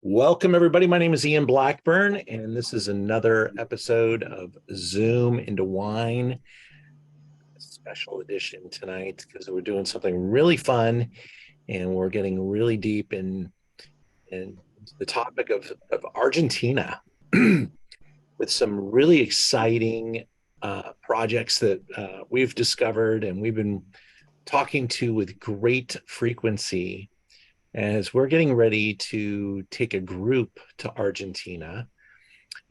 Welcome, everybody. My name is Ian Blackburn, and this is another episode of Zoom into Wine, a special edition tonight because we're doing something really fun and we're getting really deep in the topic of Argentina with some really exciting projects that we've discovered and we've been talking to with great frequency as we're getting ready to take a group to Argentina.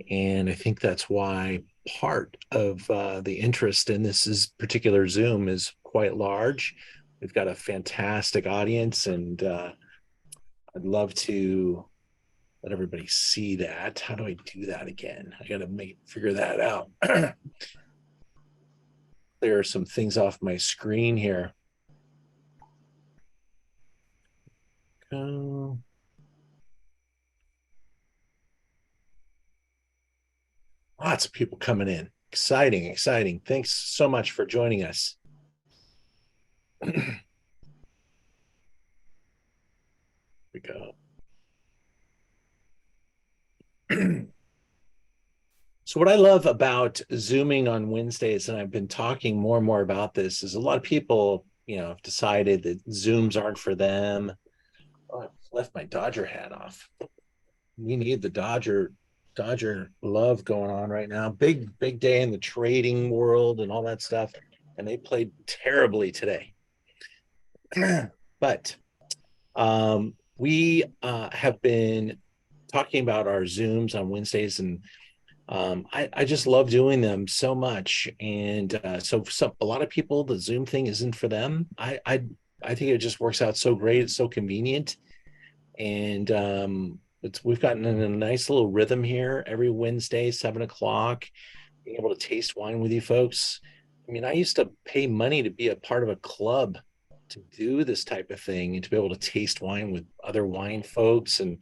And I think that's why part of the interest in this particular Zoom is quite large. We've got a fantastic audience, and I'd love to let everybody see that. How do I do that again? I got to figure that out. There are some things off my screen here. Lots of people coming in. Exciting, exciting. Thanks so much for joining us. We go. So what I love about Zooming on Wednesdays, and I've been talking more and more about this, is a lot of people, have decided that Zooms aren't for them. Oh, I left my Dodger hat off. We need the Dodger love going on right now. Big day in the trading world and all that stuff. And they played terribly today. But we have been talking about our Zooms on Wednesdays, and I just love doing them so much. And so a lot of people, the Zoom thing isn't for them. I think it just works out so great. It's so convenient. And we've gotten in a nice little rhythm here every Wednesday, 7 o'clock, being able to taste wine with you folks. I mean, I used to pay money to be a part of a club to do this type of thing and to be able to taste wine with other wine folks. And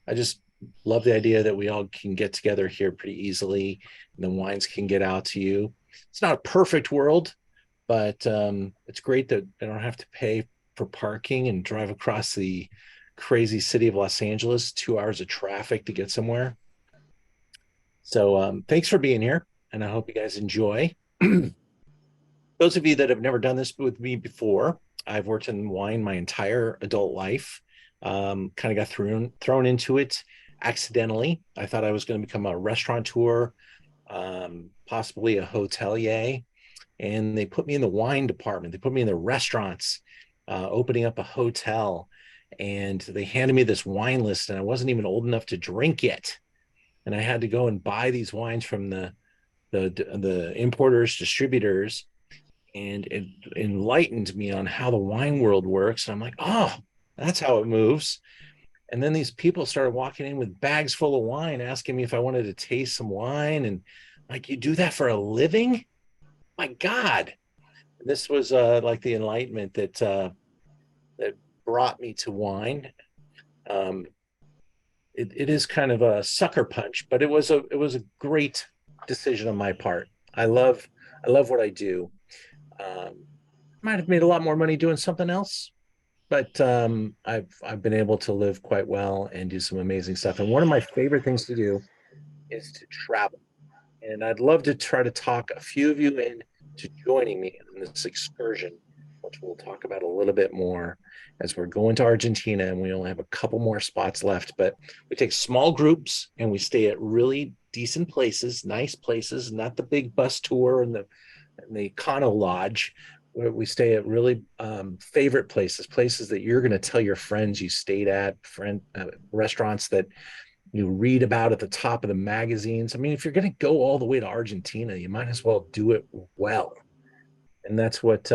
I just love the idea that we all can get together here pretty easily and the wines can get out to you. It's not a perfect world, but it's great that I don't have to pay for parking and drive across the crazy city of Los Angeles, 2 hours of traffic to get somewhere. So thanks for being here, and I hope you guys enjoy. Those of you that have never done this with me before, I've worked in wine my entire adult life. Kind of got thrown into it accidentally. I thought I was going to become a restaurateur, possibly a hotelier, and they put me in the wine department. They put me in the restaurants, opening up a hotel, and they handed me this wine list, and I wasn't even old enough to drink it, and I had to go and buy these wines from the importers, distributors, and it enlightened me on how the wine world works. And I'm like, oh, that's how it moves. And then these people started walking in with bags full of wine, asking me if I wanted to taste some wine. And like, you do that for a living? My God. This was like the enlightenment that brought me to wine. It is kind of a sucker punch, but it was a great decision on my part. I love what I do. Might have made a lot more money doing something else, but I've been able to live quite well and do some amazing stuff. And one of my favorite things to do is to travel. And I'd love to try to talk a few of you into joining me in this excursion, which we'll talk about a little bit more as we're going to Argentina, and we only have a couple more spots left. But we take small groups and we stay at really decent places, nice places, not the big bus tour and the Econo Lodge. Where we stay at really favorite places that you're going to tell your friends you stayed at, restaurants that you read about at the top of the magazines. I mean, if you're going to go all the way to Argentina, you might as well do it well. And that's what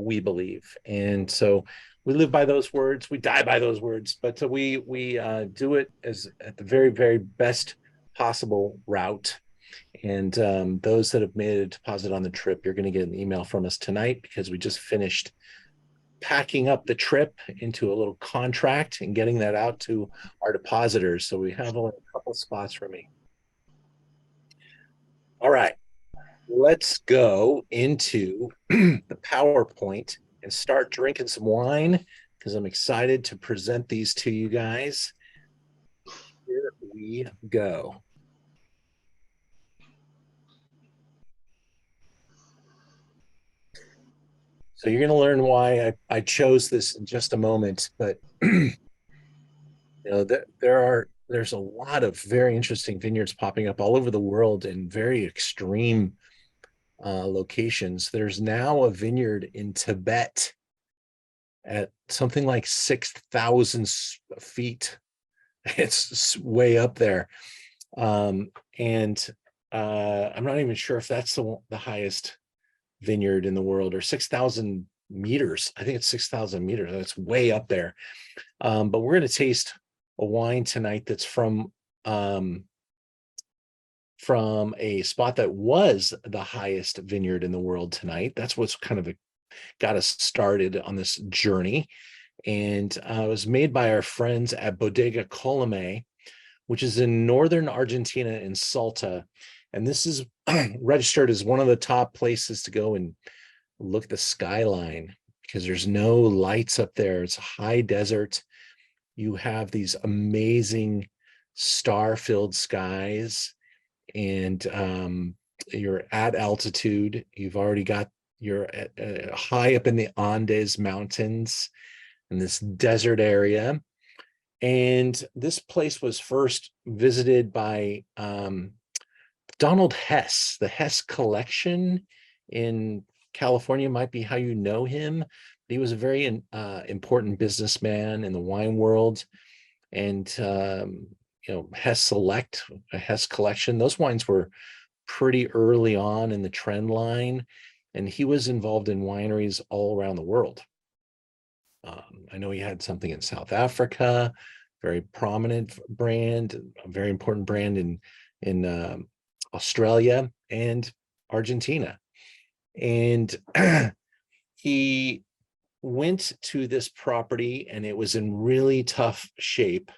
we believe. And so we live by those words. We die by those words. But we do it as at the very, very best possible route. And those that have made a deposit on the trip, you're going to get an email from us tonight because we just finished packing up the trip into a little contract and getting that out to our depositors. So we have only a couple spots for me. All right, let's go into the PowerPoint and start drinking some wine because I'm excited to present these to you guys. we go. So you're going to learn why I chose this in just a moment, but there's a lot of very interesting vineyards popping up all over the world in very extreme locations. There's now a vineyard in Tibet at something like 6,000 feet. It's way up there. And I'm not even sure if that's the highest vineyard in the world, or 6,000 meters. I think it's 6,000 meters. That's way up there. But we're going to taste a wine tonight that's from a spot that was the highest vineyard in the world tonight. That's what's kind of got us started on this journey. And it was made by our friends at Bodega Colome, which is in northern Argentina in Salta. And this is registered as one of the top places to go and look at the skyline, because there's no lights up there. It's a high desert. You have these amazing star-filled skies, and you're at altitude. You're high up in the Andes Mountains in this desert area. And this place was first visited by Donald Hess. The Hess Collection in California might be how you know him. He was a very important businessman in the wine world. And Hess Select, a Hess Collection, those wines were pretty early on in the trend line, and he was involved in wineries all around the world. I know he had something in South Africa, very prominent brand, a very important brand in Australia and Argentina. And he went to this property, and it was in really tough shape.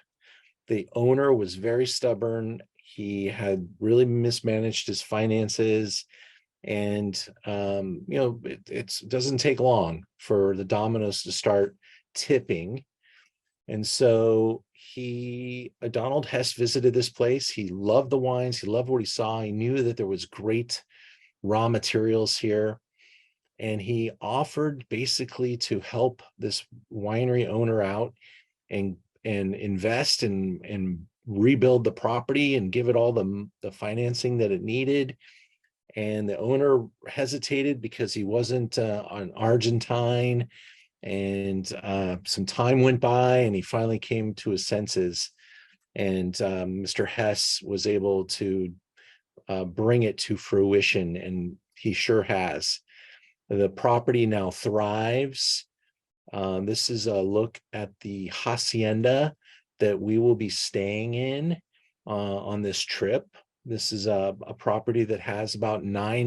The owner was very stubborn. He had really mismanaged his finances. And, it doesn't take long for the dominoes to start tipping. And so Donald Hess visited this place. He loved the wines. He loved what he saw. He knew that there was great raw materials here. And he offered basically to help this winery owner out and invest and rebuild the property and give it all the financing that it needed. And the owner hesitated because he wasn't an Argentine, and some time went by, and he finally came to his senses. And Mr. Hess was able to bring it to fruition, and he sure has. The property now thrives. This is a look at the hacienda that we will be staying in on this trip. This is a property that has about 9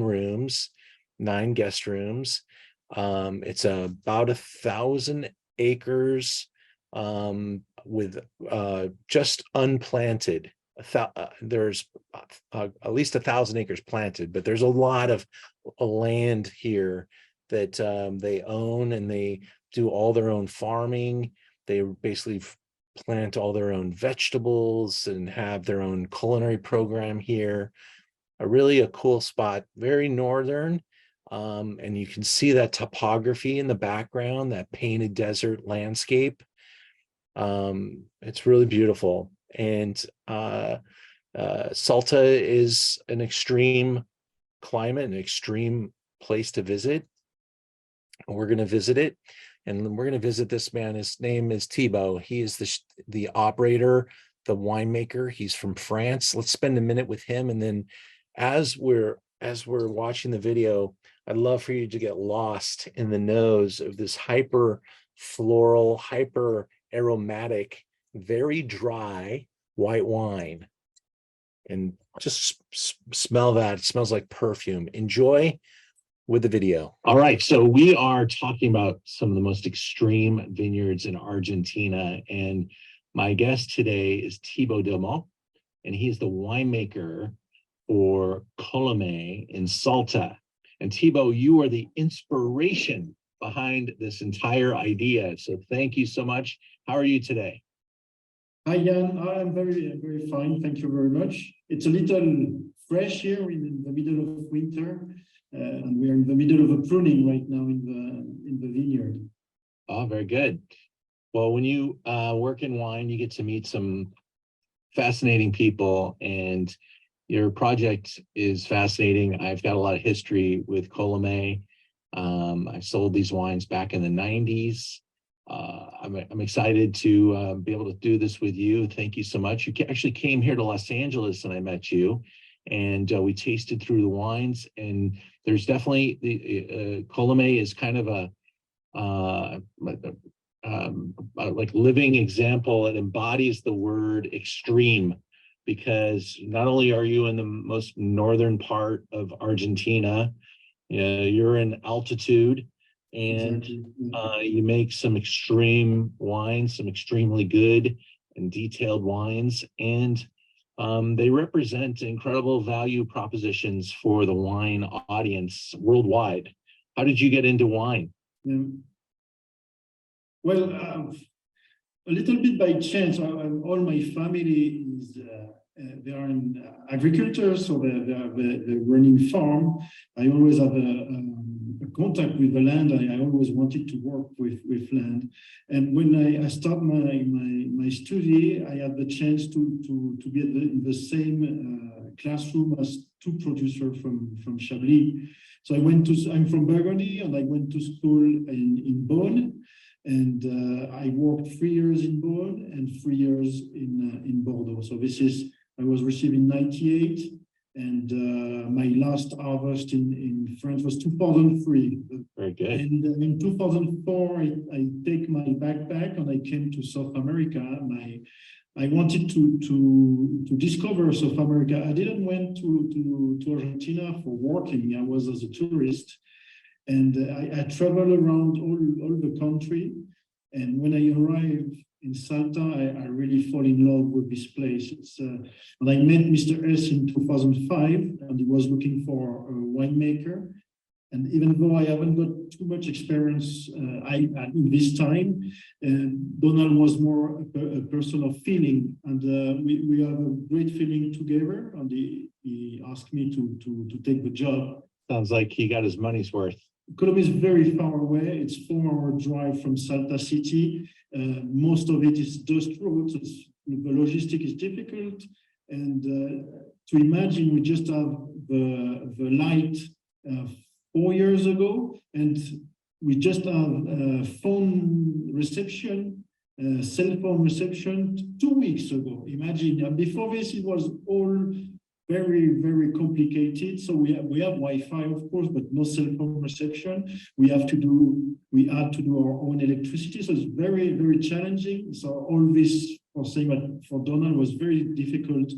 guest rooms. It's about 1,000 acres with just unplanted. There's at least 1,000 acres planted, but there's a lot of land here that they own, and they do all their own farming. They basically plant all their own vegetables and have their own culinary program here. Really a cool spot, very northern. And you can see that topography in the background, that painted desert landscape. It's really beautiful. And Salta is an extreme climate, an extreme place to visit. We're going to visit it, and we're going to visit this man. His name is Thibaut. He is the operator, the winemaker. He's from France. Let's spend a minute with him, and then as we're watching the video, I'd love for you to get lost in the nose of this hyper floral, hyper aromatic, very dry white wine. And just smell that. It smells like perfume. Enjoy with the video. All right, so we are talking about some of the most extreme vineyards in Argentina, and my guest today is Thibaut Delmont, and he's the winemaker for Colome in Salta. And Thibaut, you are the inspiration behind this entire idea, so thank you so much. How are you today? Hi, Jan. I'm very fine. Thank you very much. It's a little fresh here in the middle of winter, and we are in the middle of a pruning right now in the vineyard. Oh, very good. Well, when you work in wine, you get to meet some fascinating people, and your project is fascinating. I've got a lot of history with Colomé. I sold these wines back in the 90s. I'm excited to be able to do this with you. Thank you so much. You actually came here to Los Angeles and I met you, and we tasted through the wines, and there's definitely the Colomé is kind of a like living example. It embodies the word extreme, because not only are you in the most northern part of Argentina, you're in altitude, and exactly. You make some extreme wines, some extremely good and detailed wines, and they represent incredible value propositions for the wine audience worldwide. How did you get into wine? Well, a little bit by chance. All my family is they are in agriculture, so they're running farm. I always have a contact with the land. I always wanted to work with land. And when I start my study, I had the chance to be in the same classroom as two producers from Chablis. So I'm from Burgundy, and I went to school in Beaune. And I worked 3 years in Beaune and 3 years in Bordeaux. So I was receiving 98, and my last harvest in France was 2003. Very good. And in 2004, I take my backpack and I came to South America. And I wanted to discover South America. I didn't went to Argentina for working. I was as a tourist. And I traveled around all the country. And when I arrived in Salta, I really fall in love with this place. And I met Mr. S in 2005, and he was looking for a winemaker. And even though I haven't got too much experience in this time, Donald was more a person of feeling, and we have a great feeling together. And he asked me to take the job. Sounds like he got his money's worth. Colomé is very far away. It's 4-hour drive from Salta city. Most of it is dust roads. The logistic is difficult. And to imagine, we just have the light 4 years ago, and we just have phone reception, cell phone reception 2 weeks ago. Imagine, before this, it was all very complicated. So we have Wi-Fi, of course, but no cell phone reception. We had to do our own electricity. So it's very challenging. So all this for saying that for Donald was very difficult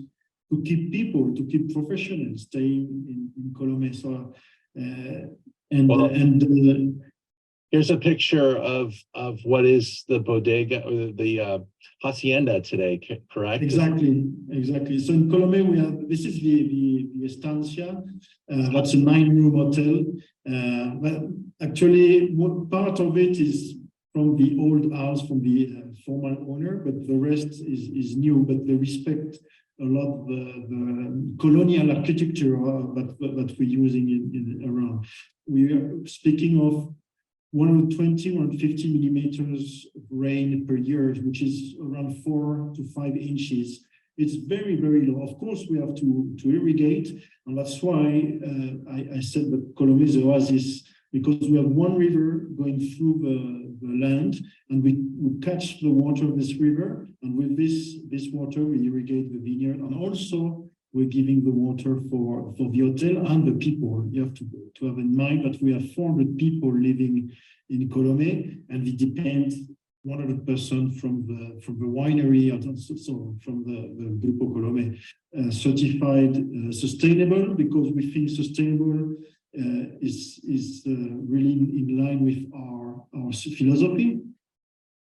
to keep people, to keep professionals staying in Colomé. So here's a picture of what is the bodega or the hacienda today, correct? Exactly. So in Colomé, this is the estancia. That's a 9-room hotel. But actually, part of it is from the old house, from the former owner, but the rest is new. But they respect a lot the colonial architecture that we're using around. We are speaking of 120, 150 millimeters of rain per year, which is around 4 to 5 inches. It's very low. Of course, we have to irrigate, and that's why I said that Colomé is an oasis, because we have one river going through the land, and we catch the water of this river, and with this water, we irrigate the vineyard, and also we're giving the water for the hotel and the people. You have to have in mind that we have 400 people living in Colomé, and we depend 100% from the winery, so from the Grupo Colomé, certified sustainable, because we think sustainable is really in line with our philosophy.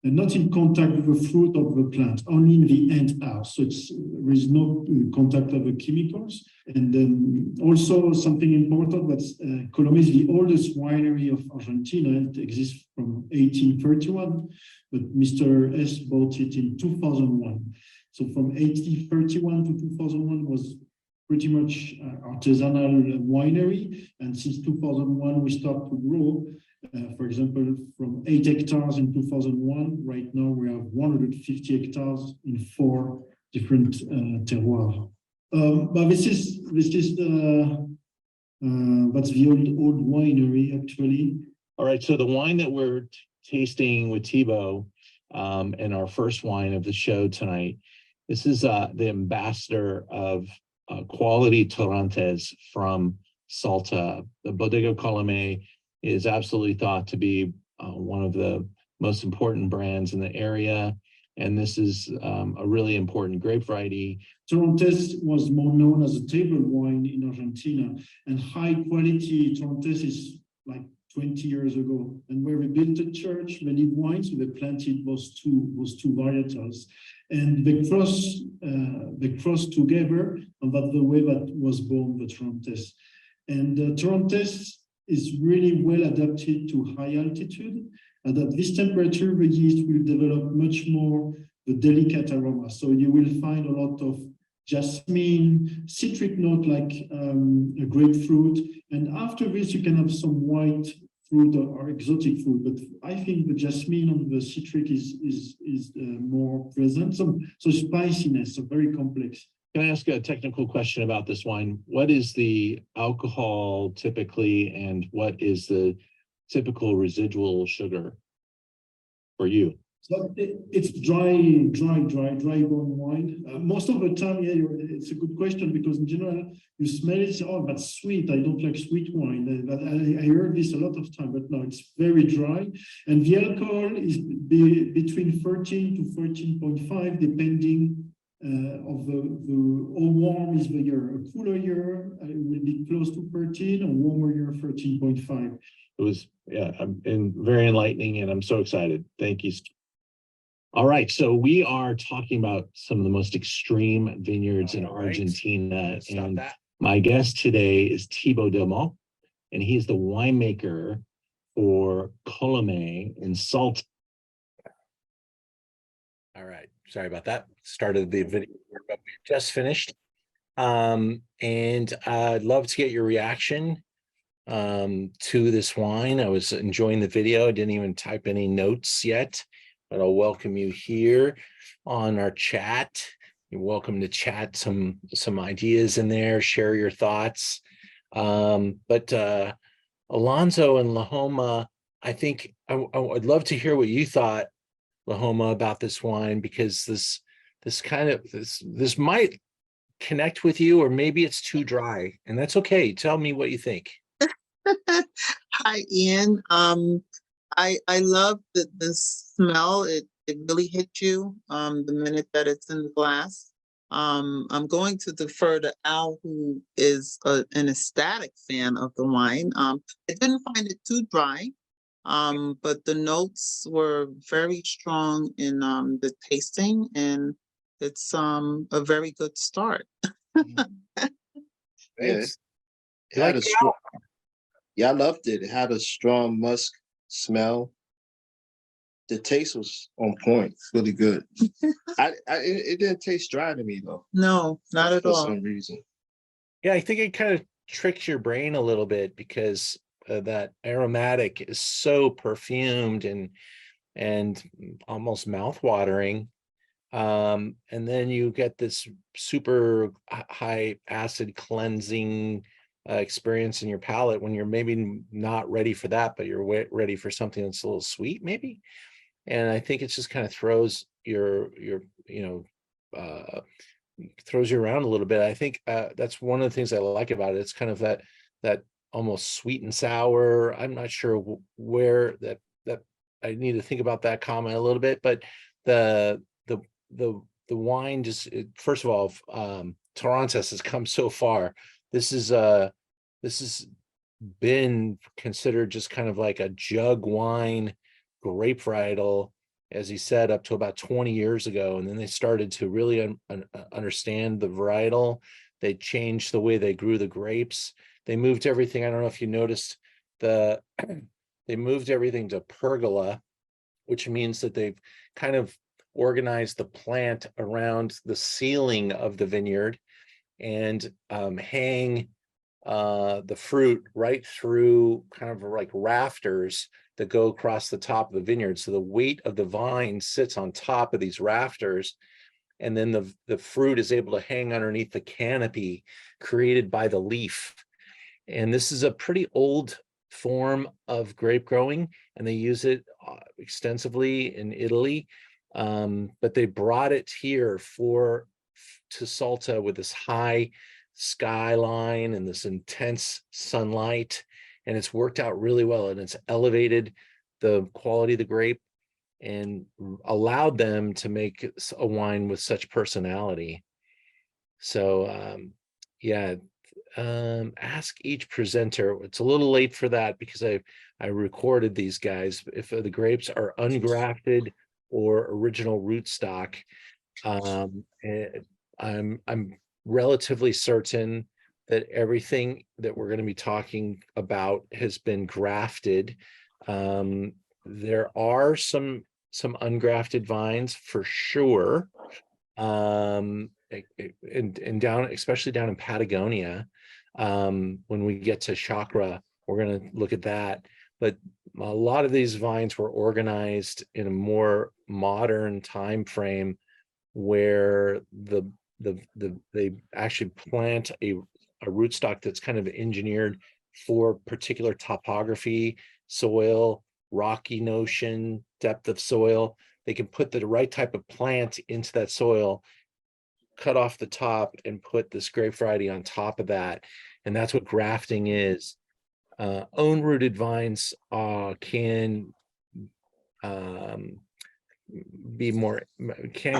And not in contact with the fruit of the plant, only in the end house. So there is no contact of the chemicals. And then also something important, that Colomé is the oldest winery of Argentina. It exists from 1831, but Mr. S bought it in 2001. So from 1831 to 2001 was pretty much artisanal winery. And since 2001, we start to grow. For example, from 8 hectares in 2001, right now we have 150 hectares in 4 different terroirs. But that's the old winery actually. All right, so the wine that we're tasting with Thibaut, and our first wine of the show tonight, this is the ambassador of quality Torrontés from Salta. The Bodega Colomé is absolutely thought to be one of the most important brands in the area. And this is a really important grape variety. Torrontés was more known as a table wine in Argentina, and high quality Torrontés is like 20 years ago. And where we built a church, they need wine, so they planted those two varietals. And they cross together, and that's the way that was born the Torrontés. And Torrontés is really well adapted to high altitude, and at this temperature, the yeast will develop much more the delicate aroma. So you will find a lot of jasmine, citric note like a grapefruit, and after this you can have some white fruit or exotic fruit. But I think the jasmine and the citric is more present. So spiciness, so very complex. Can I ask a technical question about this wine? What is the alcohol typically, and what is the typical residual sugar for you? So it's dry bone wine. Most of the time, yeah, it's a good question, because in general, you smell it, oh, that's sweet. I don't like sweet wine. I heard this a lot of time, but no, it's very dry. And the alcohol is between 13 to 13.5, depending of how warm is the year. A cooler year will be close to 13, a warmer year 13.5. It was, yeah, and very enlightening, and I'm so excited. Thank you. All right, so we are talking about some of the most extreme vineyards in Argentina, and my guest today is Thibaut Delmont, and he's the winemaker for Colomé in Salta. All right, sorry about that. Started the video, but we just finished. And I'd love to get your reaction to this wine. I was enjoying the video. I didn't even type any notes yet, but I'll welcome you here on our chat. You're welcome to chat some ideas in there, share your thoughts. But Alonso and Lahoma, I think I'd love to hear what you thought, Lahoma, about this wine, because this might connect with you, or maybe it's too dry, and that's okay. Tell me what you think. Hi, Ian. I love the smell. It really hits you the minute that it's in the glass. I'm going to defer to Al, who is an ecstatic fan of the wine. I didn't find it too dry, but the notes were very strong in the tasting, and it's a very good start. Yes. It had a strong, yeah, I loved it. It had a strong musk smell. The taste was on point, really good. It didn't taste dry to me though. No, not at all. For some reason. Yeah, I think it kind of tricks your brain a little bit, because that aromatic is so perfumed and almost mouth-watering. And then you get this super high acid cleansing experience in your palate when you're maybe not ready for that, but you're ready for something that's a little sweet maybe. And I think it just kind of throws throws you around a little bit. I think that's one of the things I like about it. It's kind of that almost sweet and sour. I'm not sure where that I need to think about that comment a little bit, but the wine just, first of all, Torrontés has come so far. This has been considered just kind of like a jug wine, grape varietal, as he said, up to about 20 years ago. And then they started to really understand the varietal. They changed the way they grew the grapes. They moved everything. I don't know if you noticed they moved everything to pergola, which means that they've kind of organize the plant around the ceiling of the vineyard and hang the fruit right through kind of like rafters that go across the top of the vineyard. So the weight of the vine sits on top of these rafters, and then the fruit is able to hang underneath the canopy created by the leaf. And this is a pretty old form of grape growing, and they use it extensively in Italy. But they brought it here to Salta with this high skyline and this intense sunlight, and it's worked out really well, and it's elevated the quality of the grape and allowed them to make a wine with such personality. So yeah, ask each presenter. It's a little late for that because I recorded these guys. If the grapes are ungrafted or original rootstock, I'm relatively certain that everything that we're going to be talking about has been grafted. There are some ungrafted vines for sure, and down, especially down in Patagonia. When we get to Chakra, we're going to look at that. But a lot of these vines were organized in a more modern time frame, where they actually plant a rootstock that's kind of engineered for particular topography, soil, rocky notion, depth of soil. They can put the right type of plant into that soil, cut off the top, and put this grape variety on top of that. And that's what grafting is. Own rooted vines can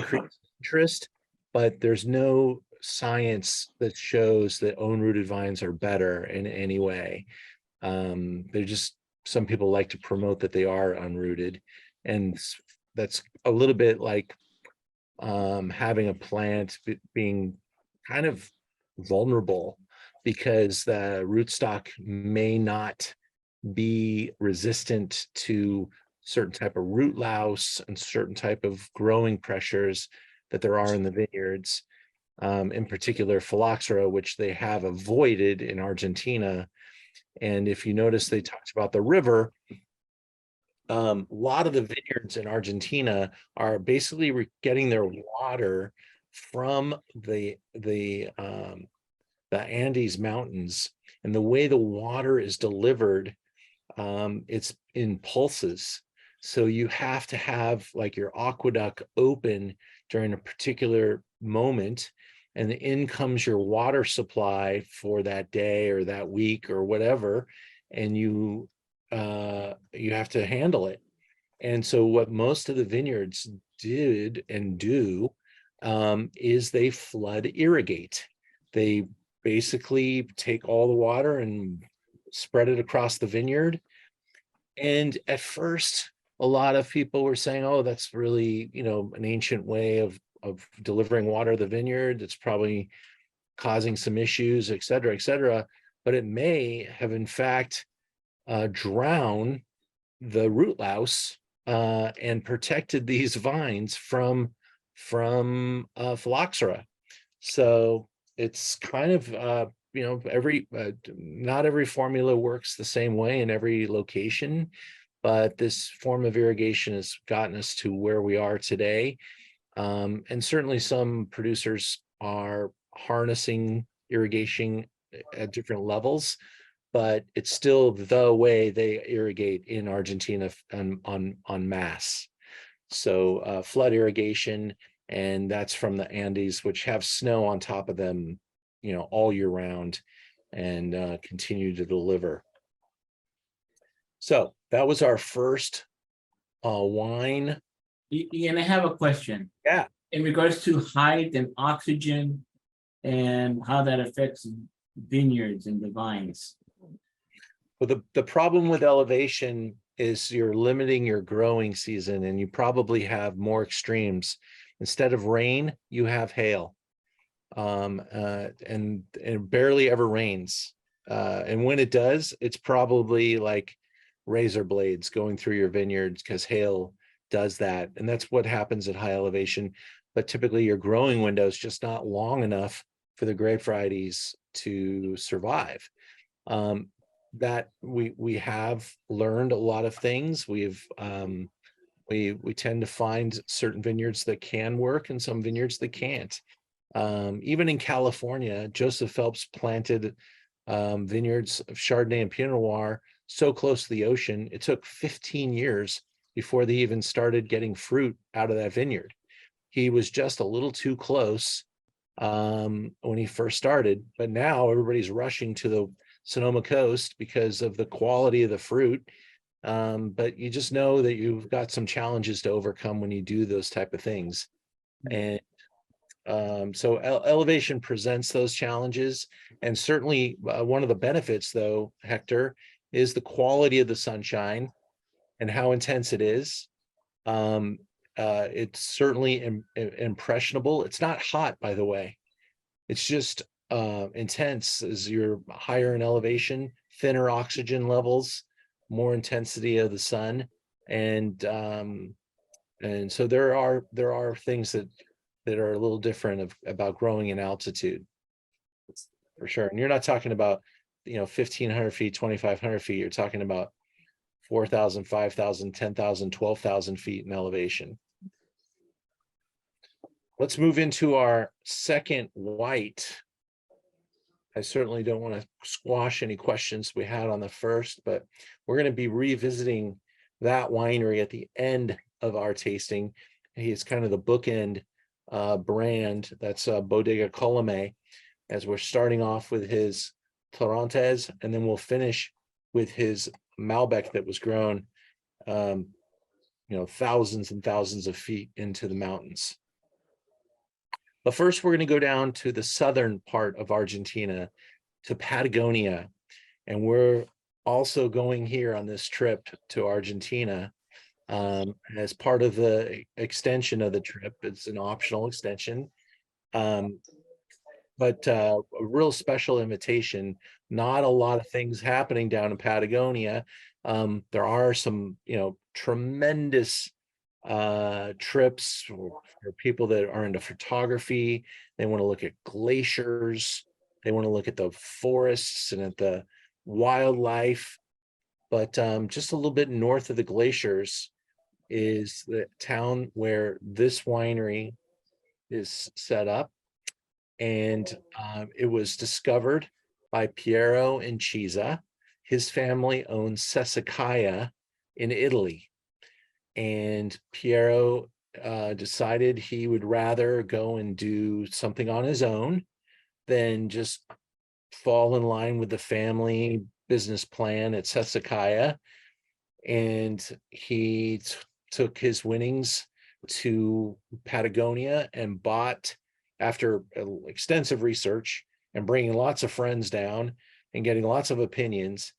create interest, but there's no science that shows that own rooted vines are better in any way. They're just, some people like to promote that they are unrooted, and that's a little bit like having a plant being kind of vulnerable, because the rootstock may not be resistant to certain type of root louse and certain type of growing pressures that there are in the vineyards, in particular phylloxera, which they have avoided in Argentina. And if you notice, they talked about the river. A lot of the vineyards in Argentina are basically getting their water from the Andes Mountains, and the way the water is delivered, it's in pulses. So you have to have like your aqueduct open during a particular moment, and in comes your water supply for that day or that week or whatever, and you have to handle it. And so what most of the vineyards did and do is they flood irrigate. They basically take all the water and spread it across the vineyard. And at first, a lot of people were saying, oh, that's really, an ancient way of delivering water to the vineyard. It's probably causing some issues, et cetera, et cetera. But it may have, in fact, drowned the root louse and protected these vines from phylloxera. So it's kind of, not every formula works the same way in every location, but this form of irrigation has gotten us to where we are today. And certainly some producers are harnessing irrigation at different levels, but it's still the way they irrigate in Argentina en masse. So flood irrigation, and that's from the Andes, which have snow on top of them, all year round, and continue to deliver. So that was our first wine. And I have a question. Yeah. In regards to height and oxygen and how that affects vineyards and the vines. Well, the problem with elevation is you're limiting your growing season, and you probably have more extremes. Instead of rain, you have hail, and it barely ever rains. And when it does, it's probably like razor blades going through your vineyards, because hail does that. And that's what happens at high elevation. But typically your growing window is just not long enough for the grape varieties to survive. That we have learned a lot of things. We tend to find certain vineyards that can work and some vineyards that can't. Even in California, Joseph Phelps planted vineyards of Chardonnay and Pinot Noir so close to the ocean, it took 15 years before they even started getting fruit out of that vineyard. He was just a little too close when he first started, but now everybody's rushing to the Sonoma coast because of the quality of the fruit. But you just know that you've got some challenges to overcome when you do those type of things. And so elevation presents those challenges. And certainly one of the benefits, though, Hector, is the quality of the sunshine and how intense it is. It's certainly impressionable. It's not hot, by the way. It's just intense as you're higher in elevation, thinner oxygen levels, more intensity of the sun. And so there are things that are a little different about growing in altitude, for sure. And you're not talking about, 1,500 feet, 2,500 feet. You're talking about 4,000, 5,000, 10,000, 12,000 feet in elevation. Let's move into our second white. I certainly don't want to squash any questions we had on the first, but we're going to be revisiting that winery at the end of our tasting. He's kind of the bookend brand. That's Bodega Colomé, as we're starting off with his Torrontés, and then we'll finish with his Malbec that was grown, thousands and thousands of feet into the mountains. But first, we're going to go down to the southern part of Argentina, to Patagonia. And we're also going here on this trip to Argentina as part of the extension of the trip. It's an optional extension, but a real special invitation. Not a lot of things happening down in Patagonia. There are some, tremendous trips for people that are into photography. They want to look at glaciers, they want to look at the forests and at the wildlife. But just a little bit north of the glaciers is the town where this winery is set up, and it was discovered by Piero Incisa. His family owns Sassicaia in Italy. And Piero decided he would rather go and do something on his own than just fall in line with the family business plan at Sassicaia. And he took his winnings to Patagonia and bought, after extensive research and bringing lots of friends down and getting lots of opinions,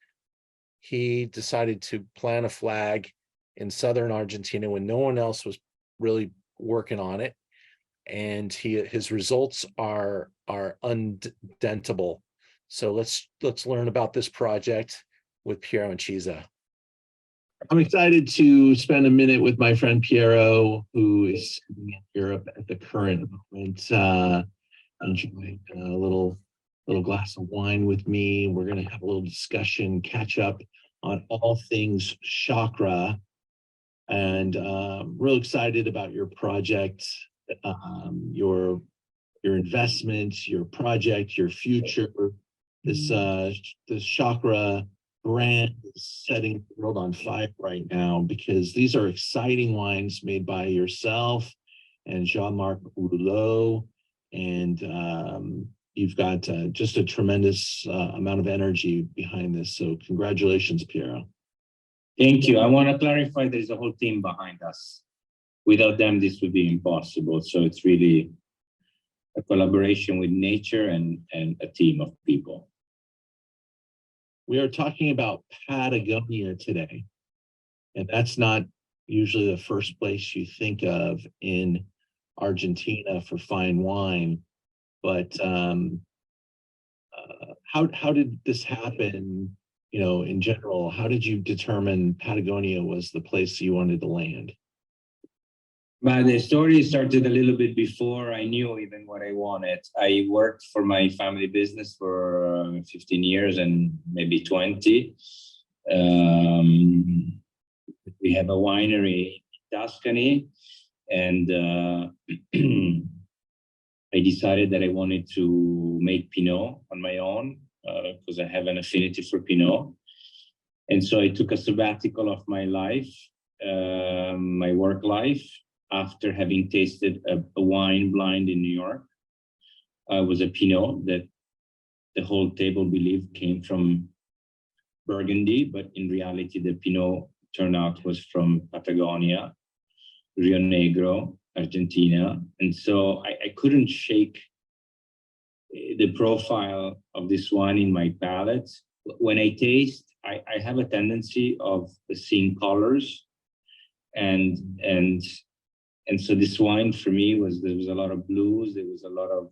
he decided to plant a flag in southern Argentina when no one else was really working on it. And his results are undentable. So let's learn about this project with Piero Incisa. I'm excited to spend a minute with my friend Piero, who is in Europe at the current moment, enjoying a little glass of wine with me. We're going to have a little discussion, catch up on all things chakra, and real excited about your project, your investments, your project, your future. This chakra brand is setting the world on fire right now, because these are exciting wines made by yourself and Jean-Marc Rouleau, and you've got just a tremendous amount of energy behind this. So congratulations, Piero. Thank you. I want to clarify there's a whole team behind us. Without them, this would be impossible. So it's really a collaboration with nature and a team of people. We are talking about Patagonia today, and that's not usually the first place you think of in Argentina for fine wine. But how did this happen? In general, how did you determine Patagonia was the place you wanted to land? But the story started a little bit before I knew even what I wanted. I worked for my family business for 15 years and maybe 20. We have a winery in Tuscany, and I decided that I wanted to make Pinot on my own because I have an affinity for Pinot. And so I took a sabbatical of my life, my work life, after having tasted a wine blind in New York. It was a Pinot that the whole table believed came from Burgundy, but in reality, the Pinot turned out was from Patagonia, Rio Negro, Argentina. And so I couldn't shake the profile of this wine in my palate. When I taste, I have a tendency of seeing colors, and so this wine for me there was a lot of blues, there was a lot of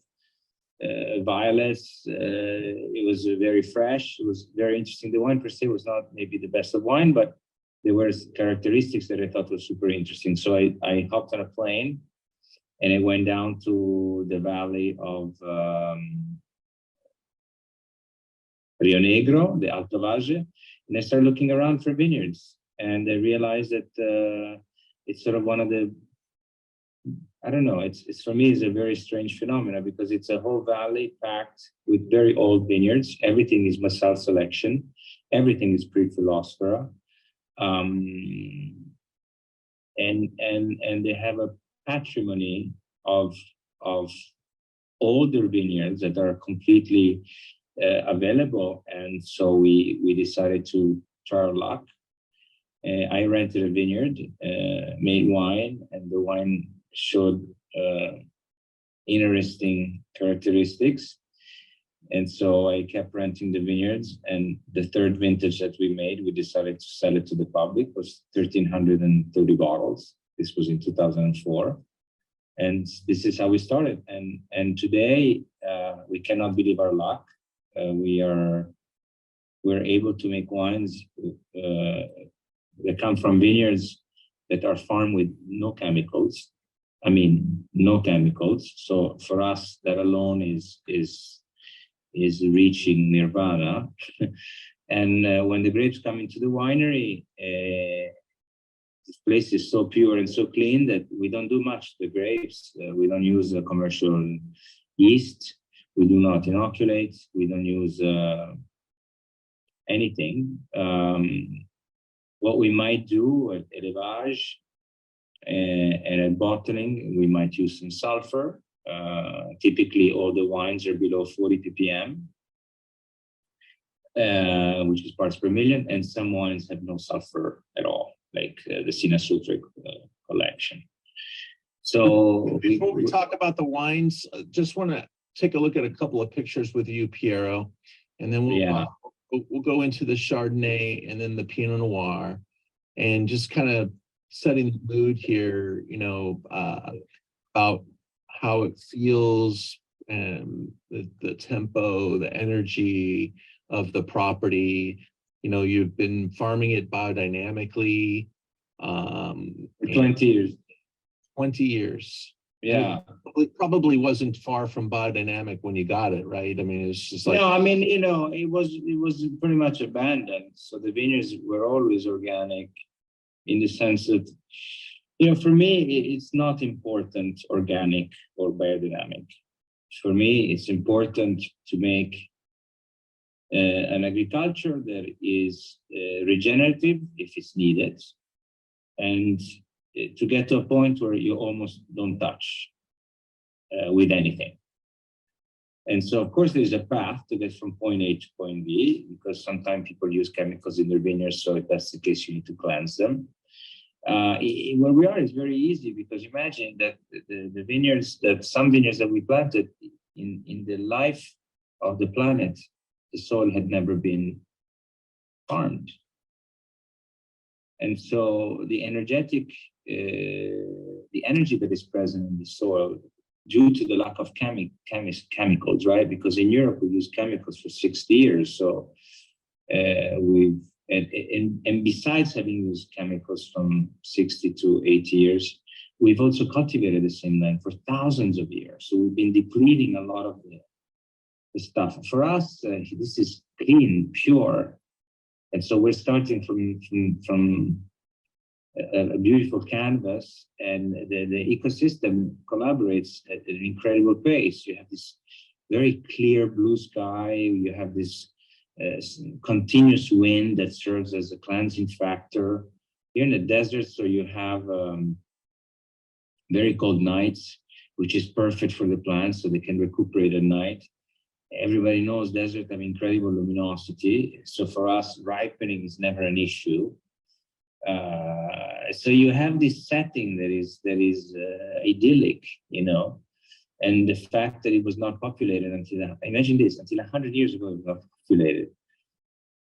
violets. It was very fresh. It was very interesting. The wine per se was not maybe the best of wine, but there were characteristics that I thought were super interesting. So I hopped on a plane and I went down to the valley of Rio Negro, the Alto Valle, and I started looking around for vineyards. And I realized that it's sort of one of the, I don't know, it's for me, it's a very strange phenomenon because it's a whole valley packed with very old vineyards. Everything is Massal selection. Everything is pre-Philosphera. And they have a patrimony of older vineyards that are completely available. And so we decided to try our luck. I rented a vineyard, made wine, and the wine showed interesting characteristics. And so I kept renting the vineyards, and the third vintage that we made, we decided to sell it to the public. It was 1,330 bottles. This was in 2004. And this is how we started. And today, we cannot believe our luck. We're able to make wines that come from vineyards that are farmed with no chemicals. I mean, no chemicals. So for us, that alone is reaching nirvana. And when the grapes come into the winery, this place is so pure and so clean that we don't do much to the grapes. We don't use a commercial yeast. We do not inoculate. We don't use anything. What we might do at élevage and at bottling, we might use some sulfur. Typically, all the wines are below 40 ppm, which is parts per million, and some wines have no sulfur at all, like the Sinasutra collection. So before we talk about the wines, just want to take a look at a couple of pictures with you, Piero, and then we'll go into the Chardonnay and then the Pinot Noir, and just kind of setting the mood here, you know, about how it feels and the tempo, the energy of the property. You know, you've been farming it biodynamically. For 20 years. 20 years. Yeah. It probably wasn't far from biodynamic when you got it, right? I mean, it's just like. No, I mean, you know, it was pretty much abandoned. So the vineyards were always organic in the sense that, you know, for me, it's not important organic or biodynamic. For me, it's important to make an agriculture that is regenerative if it's needed, and to get to a point where you almost don't touch with anything. And so, of course, there's a path to get from point A to point B, because sometimes people use chemicals in their vineyards. So if that's the case, you need to cleanse them. Where we are is very easy, because imagine that the vineyards, that some vineyards that we planted in the life of the planet, the soil had never been farmed. And so the energy that is present in the soil due to the lack of chemicals, right? Because in Europe, we use chemicals for 60 years. So and besides having used chemicals from 60 to 80 years, we've also cultivated the same land for thousands of years. So we've been depleting a lot of the stuff. For us, this is clean, pure. And so we're starting from a beautiful canvas, and the ecosystem collaborates at an incredible pace. You have this very clear blue sky. You have this continuous wind that serves as a cleansing factor. You're in the desert, so you have very cold nights, which is perfect for the plants, so they can recuperate at night. Everybody knows deserts have incredible luminosity, so for us, ripening is never an issue. So you have this setting that is idyllic, you know, and the fact that it was not populated until, imagine this, until 100 years ago, it was not populated.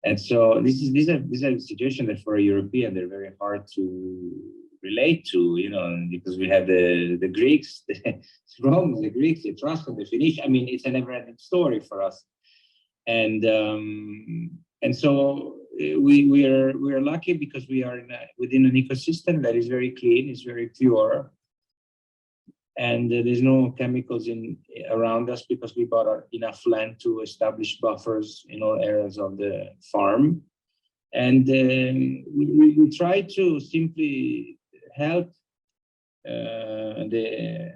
And so these are situations that for a European, they're very hard to relate to, you know, because we have the Greeks, the Romans, the Greeks, the Etruscans, the Phoenicians. I mean, it's a never-ending story for us. And so we are lucky because we are within an ecosystem that is very clean, is very pure, and there's no chemicals around us because we bought enough land to establish buffers in all areas of the farm, and we try to simply help the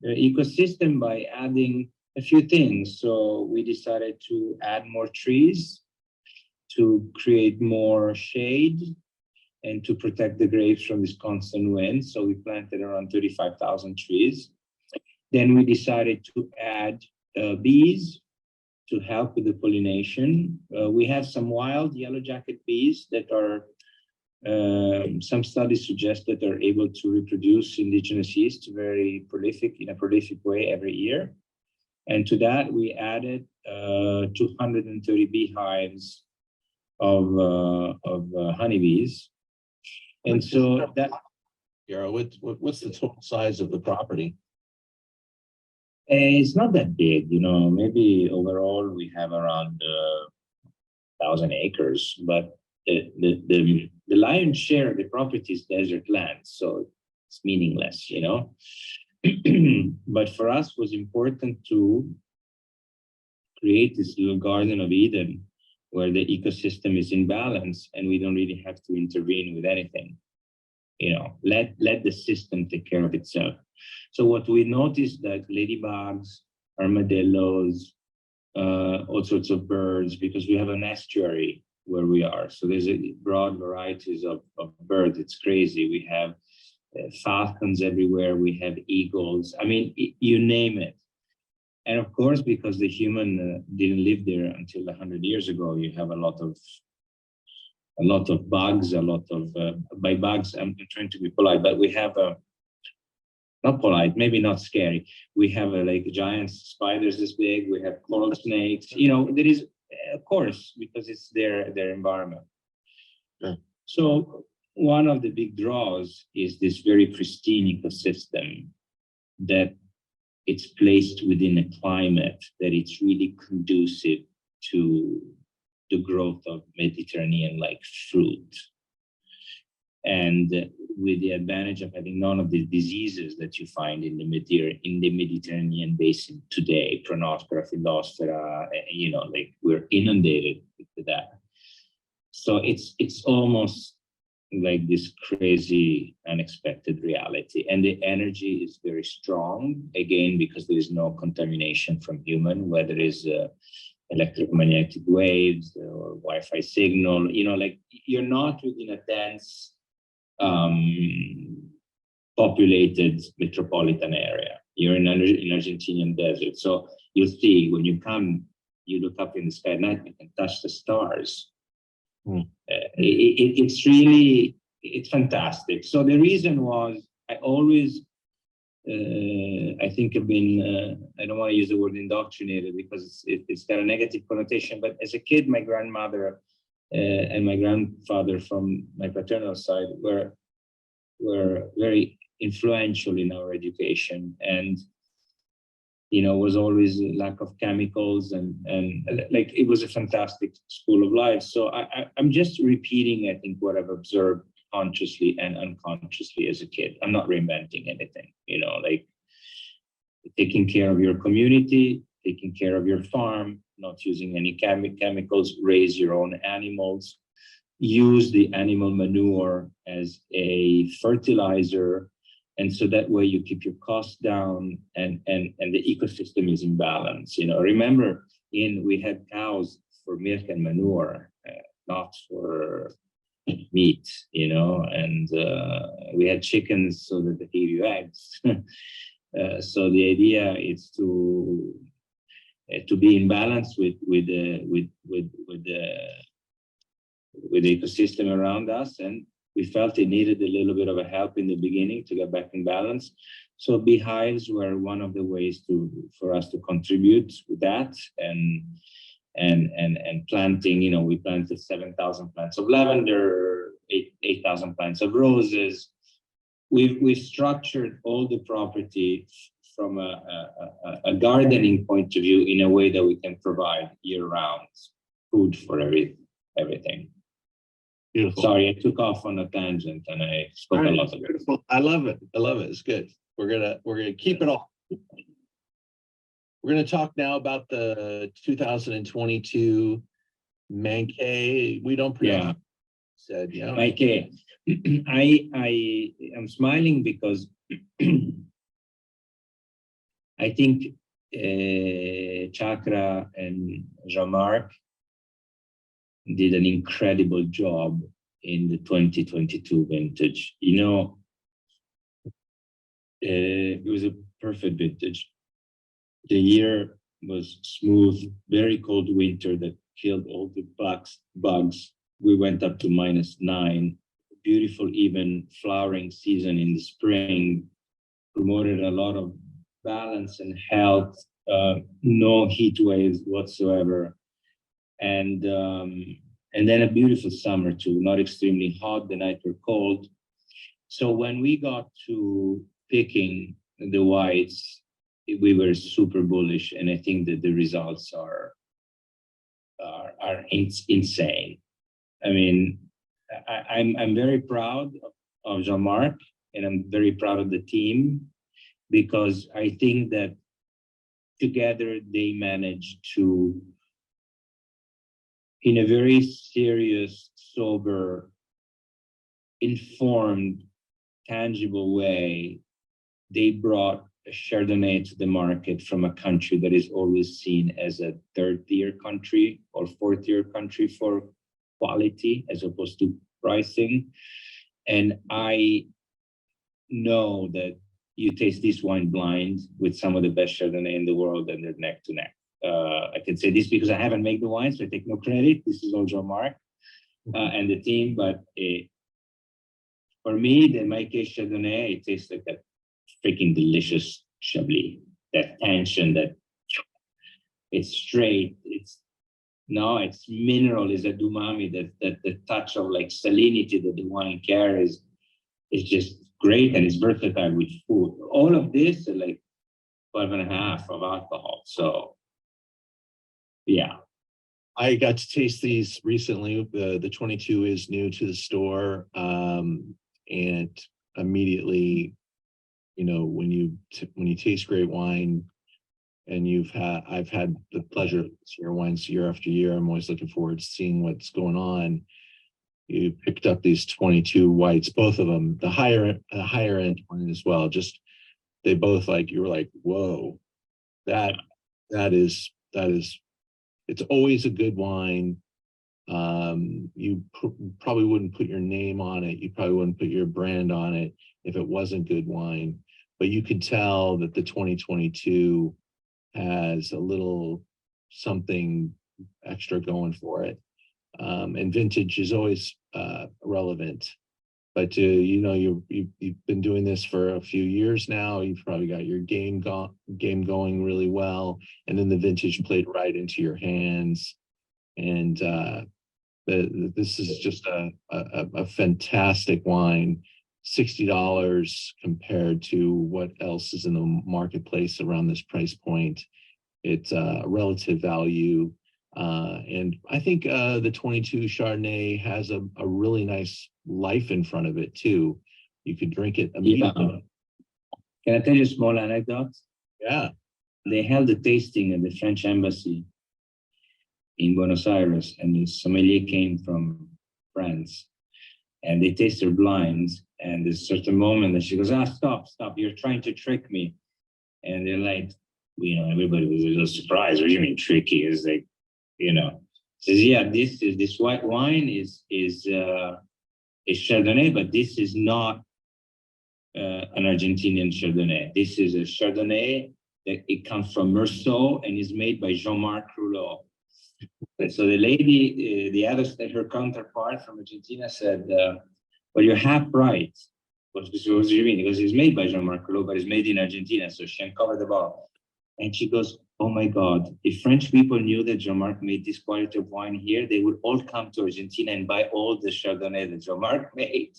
ecosystem by adding a few things. So we decided to add more trees to create more shade and to protect the grapes from this constant wind. So we planted around 35,000 trees. Then we decided to add bees to help with the pollination. We have some wild yellow jacket bees that are, some studies suggest that they're able to reproduce indigenous yeast in a prolific way every year. And to that, we added 230 beehives of honeybees. And so that, Piero, what's the total size of the property? it's not that big, you know, maybe overall we have around 1,000 acres, but the lion's share of the property is desert land, so it's meaningless, you know. But for us, it was important to create this little Garden of Eden where the ecosystem is in balance and we don't really have to intervene with anything. You know, let the system take care of itself. So what we noticed that ladybugs, armadillos, all sorts of birds, because we have an estuary where we are. So there's a broad varieties of birds. It's crazy. We have falcons everywhere. We have eagles. I mean, you name it. And of course, because the human didn't live there until 100 years ago, you have a lot of bugs, by bugs, I'm trying to be polite, but we have not polite, maybe not scary. We have like giant spiders this big. We have coral snakes. You know, there is, of course, because it's their environment. Yeah. So one of the big draws is this very pristine ecosystem that it's placed within a climate that it's really conducive to the growth of Mediterranean-like fruit. And with the advantage of having none of the diseases that you find in the Mediterranean basin today, Pronospora, Phyllosfera, you know, like we're inundated with that. So it's almost like this crazy, unexpected reality. And the energy is very strong, again, because there is no contamination from human, whether it's electromagnetic waves or Wi-Fi signal, you know, like you're not within a dense, populated metropolitan area. You're in Argentinian desert. So you'll see when you come, you look up in the sky at night, you can touch the stars. It's really, it's fantastic. So the reason was I always, I think I've been, I don't want to use the word indoctrinated because it's got a negative connotation, but as a kid, my grandmother and my grandfather from my paternal side were very influential in our education, and you know, was always lack of chemicals and like it was a fantastic school of life. So I'm just repeating, I think, what I've observed consciously and unconsciously as a kid. I'm not reinventing anything, like taking care of your community, taking care of your farm, not using any chemicals, raise your own animals, use the animal manure as a fertilizer. And so that way you keep your costs down and the ecosystem is in balance. Remember, we had cows for milk and manure, not for meat, and we had chickens so that they gave you eggs. So the idea is to be in balance with the ecosystem around us, and we felt it needed a little bit of a help in the beginning to get back in balance. So beehives were one of the ways for us to contribute with that, and planting. We planted 7,000 plants of lavender, 8,000 plants of roses. We've structured all the property from a gardening point of view in a way that we can provide year-round food for everything. Beautiful. Sorry, I took off on a tangent and I spoke a lot of it. Beautiful. I love it. It's good. We're gonna keep it all. We're gonna talk now about the 2022 Mankay. We don't pronounce said, Okay. I am smiling because I think Chakra and Jean-Marc did an incredible job in the 2022 vintage. It was a perfect vintage. The year was smooth, very cold winter that killed all the bugs. We went up to -9. Beautiful, even flowering season in the spring, promoted a lot of balance and health, no heat waves whatsoever. And then a beautiful summer too, not extremely hot, the nights were cold. So when we got to picking the whites, we were super bullish, and I think that the results are insane. I mean, I'm very proud of Jean-Marc, and I'm very proud of the team, because I think that together they managed to, in a very serious, sober, informed, tangible way, they brought a Chardonnay to the market from a country that is always seen as a third-tier country or fourth-tier country for quality as opposed to pricing. And I know that you taste this wine blind with some of the best Chardonnay in the world, and they're neck to neck. I can say this because I haven't made the wine, so I take no credit. This is all Jean-Marc and the team. But for me, the Mankay Chardonnay, it tastes like that freaking delicious Chablis. That tension, that it's straight. It's mineral, is a umami, that the touch of like salinity that the wine carries is just great, and it's versatile with food. All of this are like 12.5 of alcohol. So yeah. I got to taste these recently. The 22 is new to the store, and immediately, when you taste great wine, and I've had the pleasure of tasting your wines year after year. I'm always looking forward to seeing what's going on. You picked up these 22 whites, both of them, the higher end one as well. Just they both, like, you were like, whoa, that is. It's always a good wine. You probably wouldn't put your name on it. You probably wouldn't put your brand on it if it wasn't good wine. But you could tell that the 2022 has a little something extra going for it. And vintage is always relevant. But you've been doing this for a few years now. You've probably got your game going really well, and then the vintage played right into your hands. And this is just a fantastic wine. $60 compared to what else is in the marketplace around this price point. It's a relative value. And I think the 22 Chardonnay has a really nice life in front of it too. You could drink it immediately. Can I tell you a small anecdote? Yeah. They held a tasting at the French embassy in Buenos Aires, and the sommelier came from France, and they tasted blinds. And there's a certain moment that she goes, stop, you're trying to trick me. And they're like, everybody was a little surprised. What do you mean tricky? It's like, says, yeah, this white wine is Chardonnay, but this is not an Argentinian Chardonnay. This is a Chardonnay that it comes from Meursault and is made by Jean-Marc Rouleau. So the lady, her counterpart from Argentina said, well, you're half right. What do you mean? Because it's made by Jean-Marc Rouleau, but it's made in Argentina. So she uncovered the bottle. And she goes, oh my God, if French people knew that Jean-Marc made this quality of wine here, they would all come to Argentina and buy all the Chardonnay that Jean-Marc made.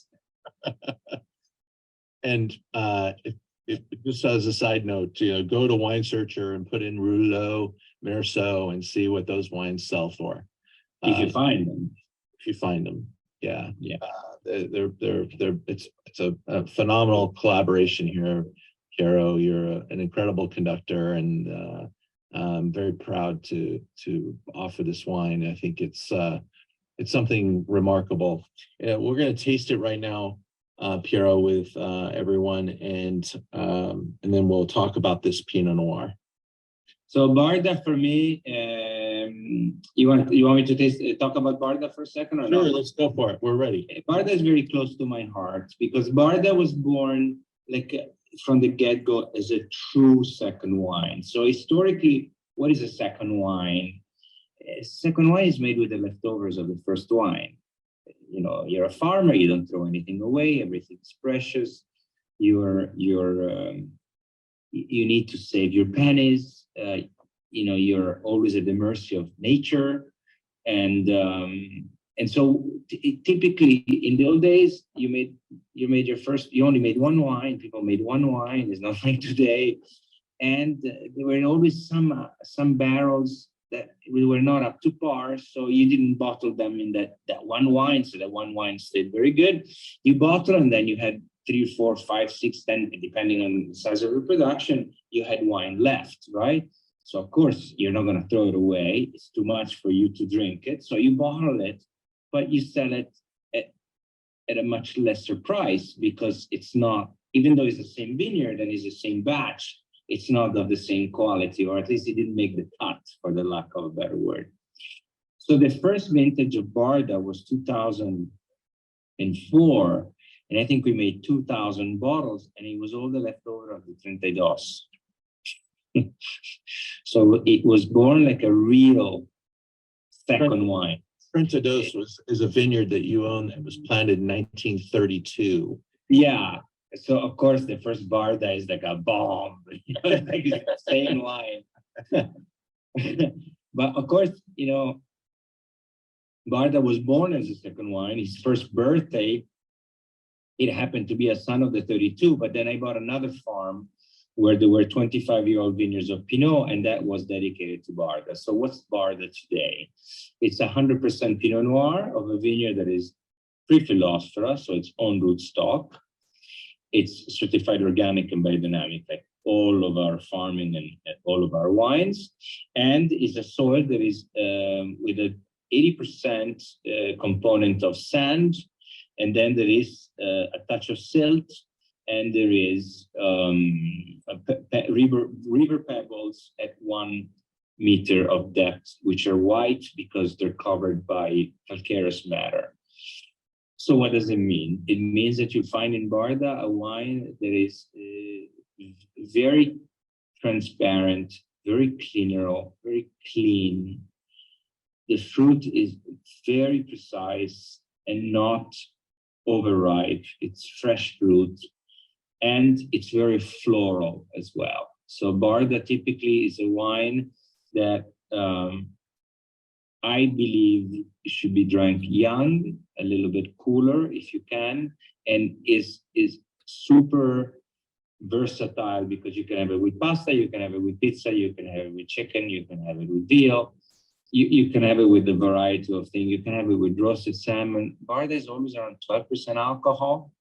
And if just as a side note, go to Wine Searcher and put in Rouleau, Meursault, and see what those wines sell for. If you find them. If you find them, yeah. Yeah. It's a phenomenal collaboration here, Piero. You're an incredible conductor, and I'm very proud to offer this wine. I think it's something remarkable. We're going to taste it right now, Piero, with everyone, and then we'll talk about this Pinot Noir. So Barda for me, you want me to talk about Barda for a second or Sure, no? let's go for it. We're ready. Barda is very close to my heart because Barda was born from the get-go as a true second wine. So historically, what is a second wine? A second wine is made with the leftovers of the first wine. You're a farmer, you don't throw anything away, everything's precious. You need to save your pennies. You're always at the mercy of nature. And so typically in the old days, you only made one wine. People made one wine. It's not like today. And there were always some barrels that we were not up to par. So you didn't bottle them in that one wine. So that one wine stayed very good. You bottle, and then you had 3, 4, 5, 6, 10, depending on the size of your production, you had wine left, right? So of course, you're not going to throw it away. It's too much for you to drink it. So you bottle it, but you sell it at a much lesser price because it's not, even though it's the same vineyard and it's the same batch, it's not of the same quality, or at least it didn't make the cut, for the lack of a better word. So the first vintage of Barda was 2004. And I think we made 2,000 bottles, and it was all the leftover of the 32. So it was born like a real second wine. 32 is a vineyard that you own that was planted in 1932. Yeah. So of course the first Barda is like a bomb, like it's the same wine. But of course, Barda was born as a second wine. His first birthday, it happened to be a son of the 32, but then I bought another farm where there were 25-year-old vineyards of Pinot, and that was dedicated to Barda. So what's Barda today? It's 100% Pinot Noir of a vineyard that is pre-phylloxera, so it's on rootstock. It's certified organic and biodynamic, like all of our farming and all of our wines. And it's a soil that is with an 80% component of sand, and then there is a touch of silt, and there is river pebbles at 1 meter of depth, which are white because they're covered by calcareous matter. So what does it mean? It means that you find in Barda a wine that is very transparent, very very clean. The fruit is very precise and not overripe. It's fresh fruit, and it's very floral as well. So Barda typically is a wine that I believe should be drank young, a little bit cooler if you can, and is super versatile because you can have it with pasta, you can have it with pizza, you can have it with chicken, you can have it with veal. you can have it with a variety of things. You can have it with roasted salmon. Barda is always around 12% alcohol,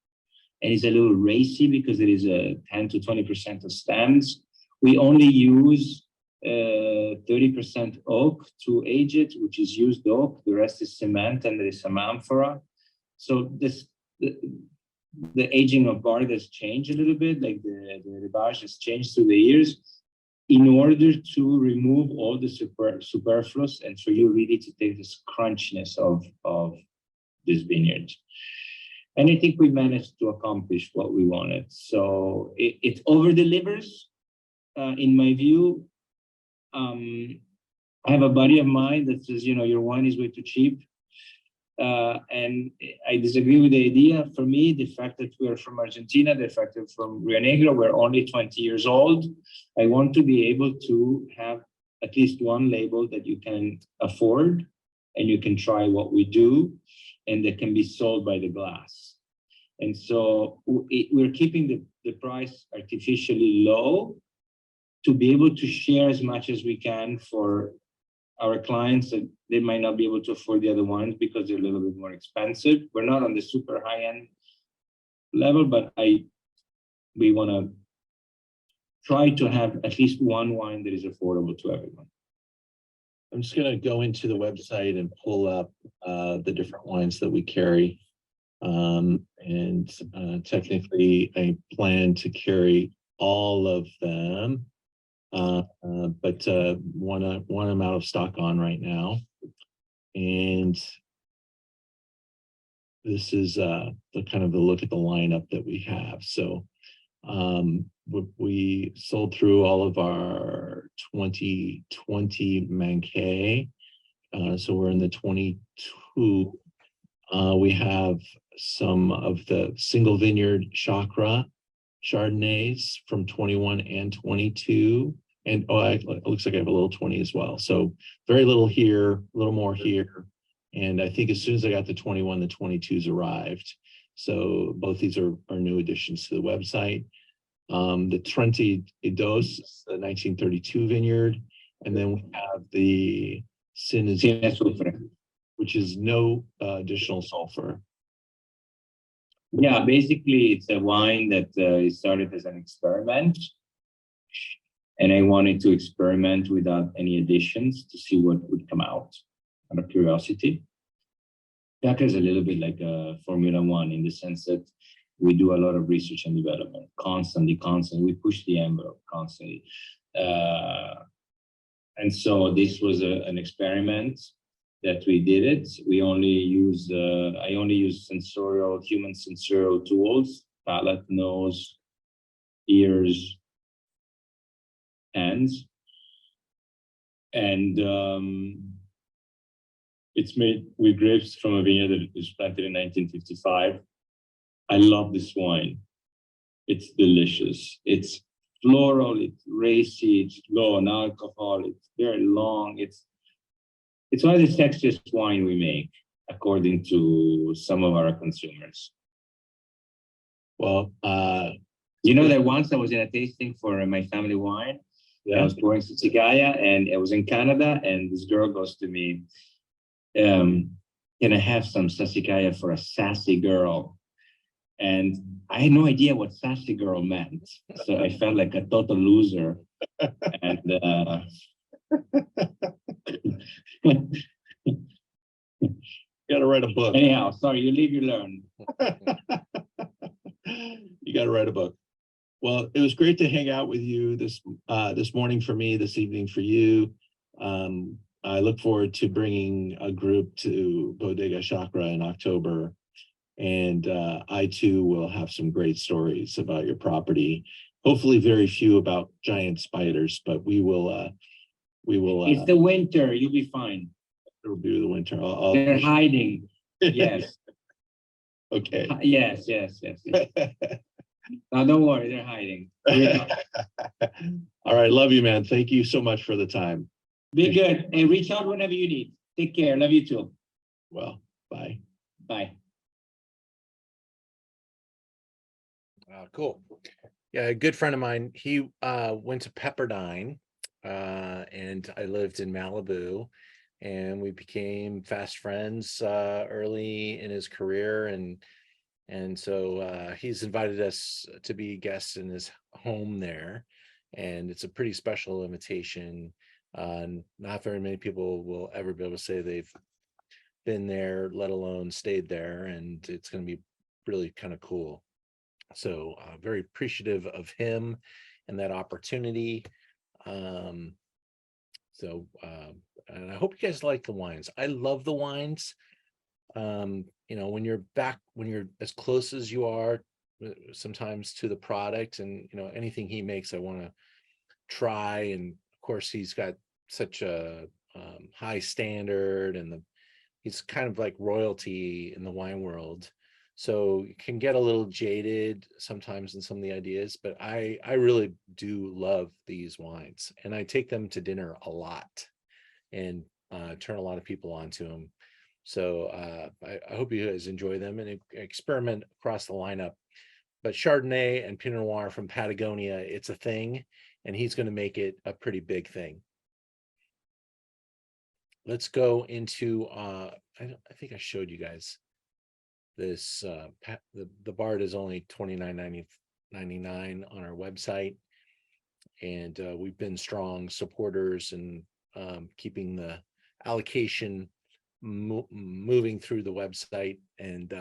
and it's a little racy because it is a 10 to 20% of stems. We only use 30% oak to age it, which is used oak. The rest is cement, and there is some amphora. So the aging of Barda has changed a little bit, like the ribage has changed through the years, in order to remove all the superfluous and for you really to take this crunchiness of this vineyard. And I think we managed to accomplish what we wanted. So it over delivers, in my view. I have a buddy of mine that says, your wine is way too cheap. And I disagree with the idea. For me, the fact that we're from Argentina, the fact that from Rio Negro, we're only 20 years old. I want to be able to have at least one label that you can afford and you can try what we do and that can be sold by the glass. And so we're keeping the price artificially low to be able to share as much as we can for our clients that they might not be able to afford the other ones because they're a little bit more expensive. We're not on the super high end level, but we want to try to have at least one wine that is affordable to everyone. I'm just going to go into the website and pull up the different wines that we carry. Technically, I plan to carry all of them. But one I'm out of stock on right now, and this is the kind of the look at the lineup that we have. So we sold through all of our 2020 Mankay, so we're in the 22. We have some of the single vineyard Chakra Chardonnays from 21 and 22. And it looks like I have a little 20 as well. So very little here, a little more here. And I think as soon as I got the 21, the 22s arrived. So both these are new additions to the website. The 22, the 1932 vineyard. And then we have the Sin Azufre, which is no additional sulfur. Yeah, basically it's a wine that started as an experiment, and I wanted to experiment without any additions to see what would come out out of curiosity. That is a little bit like a Formula One in the sense that we do a lot of research and development constantly. We push the envelope constantly. And so this was an experiment that we did it. We only use, I only use human sensorial tools, palate, nose, ears, hands. And it's made with grapes from a vineyard that was planted in 1955. I love this wine. It's delicious. It's floral, it's racy, it's low on alcohol, it's very long. It's one of the sexiest wine we make, according to some of our consumers. Well, you know that once I was in a tasting for my family wine, I was pouring Sassicaia, and I was in Canada, and this girl goes to me, can I have some Sassicaia for a sassy girl? And I had no idea what sassy girl meant. So I felt like a total loser. And you gotta write a book. Anyhow, sorry, you live, you learn. You gotta write a book. Well, it was great to hang out with you this morning for me, this evening for you. I look forward to bringing a group to Bodega Chakra in October, and I too will have some great stories about your property. Hopefully, very few about giant spiders, but we will. It's the winter. You'll be fine. It'll be the winter. They're hiding. Yes. Okay. Yes. Now, don't worry. They're hiding. All right. Love you, man. Thank you so much for the time. Be good. And reach out whenever you need. Take care. Love you too. Well, bye. Bye. Cool. Yeah, a good friend of mine, he went to Pepperdine, and I lived in Malibu, and we became fast friends early in his career, and so he's invited us to be guests in his home there, and it's a pretty special invitation. Not very many people will ever be able to say they've been there, let alone stayed there, and it's going to be really kind of cool. So very appreciative of him and that opportunity. Um, and I hope you guys like the wines. I love the wines. When you're as close as you are sometimes to the product, and anything he makes, I want to try. And of course, he's got such a high standard, and he's kind of like royalty in the wine world. So you can get a little jaded sometimes in some of the ideas, but I really do love these wines, and I take them to dinner a lot and turn a lot of people onto them. So I hope you guys enjoy them and experiment across the lineup. But Chardonnay and Pinot Noir from Patagonia, it's a thing, and he's going to make it a pretty big thing. Let's go into, I think I showed you guys this. The Bard is only $29.99 on our website, and we've been strong supporters and keeping the allocation moving through the website. And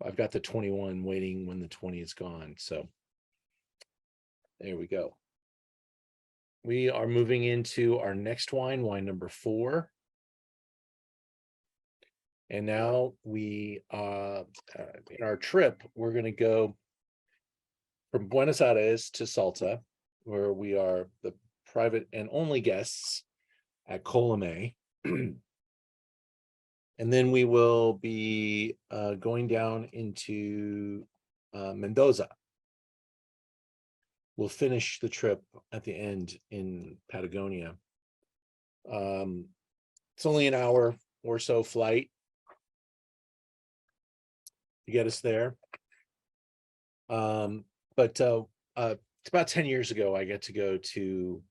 I've got the 21 waiting when the 20 is gone. So there we go. We are moving into our next wine number 4. And now we in our trip, we're going to go from Buenos Aires to Salta, where we are the private and only guests at Colomé. And then we will be going down into Mendoza. We'll finish the trip at the end in Patagonia. It's only an hour or so flight to get us there. But it's about 10 years ago, I got to go to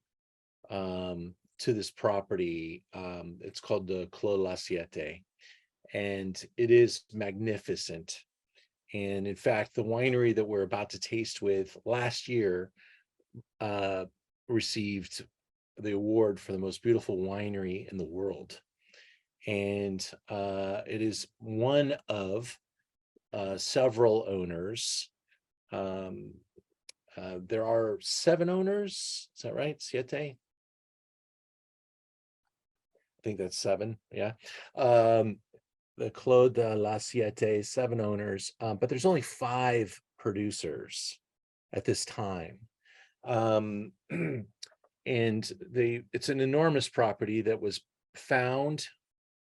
this property. It's called the Clos La Siete, and it is magnificent. And in fact, the winery that we're about to taste with last year received the award for the most beautiful winery in the world. And it is one of several owners. There are 7 owners. Is that right? Siete? I think that's 7. Yeah. The Clos de la Siete, 7 owners, but there's only 5 producers at this time. And it's an enormous property that was found,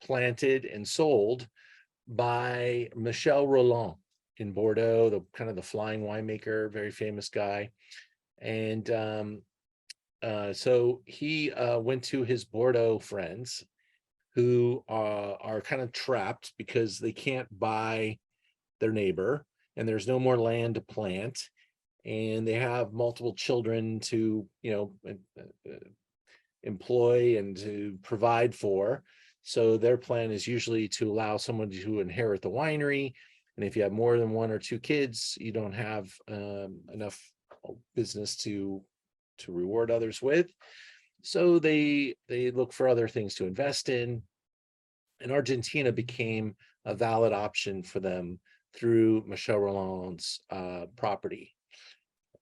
planted, and sold by Michel Rolland in Bordeaux, the kind of the flying winemaker, very famous guy. And so he went to his Bordeaux friends, who are kind of trapped because they can't buy their neighbor, and there's no more land to plant, and they have multiple children to employ and to provide for. So their plan is usually to allow someone to inherit the winery, and if you have more than 1 or 2 kids, you don't have enough business to reward others with. So they look for other things to invest in, and Argentina became a valid option for them through Michel Rolland's property.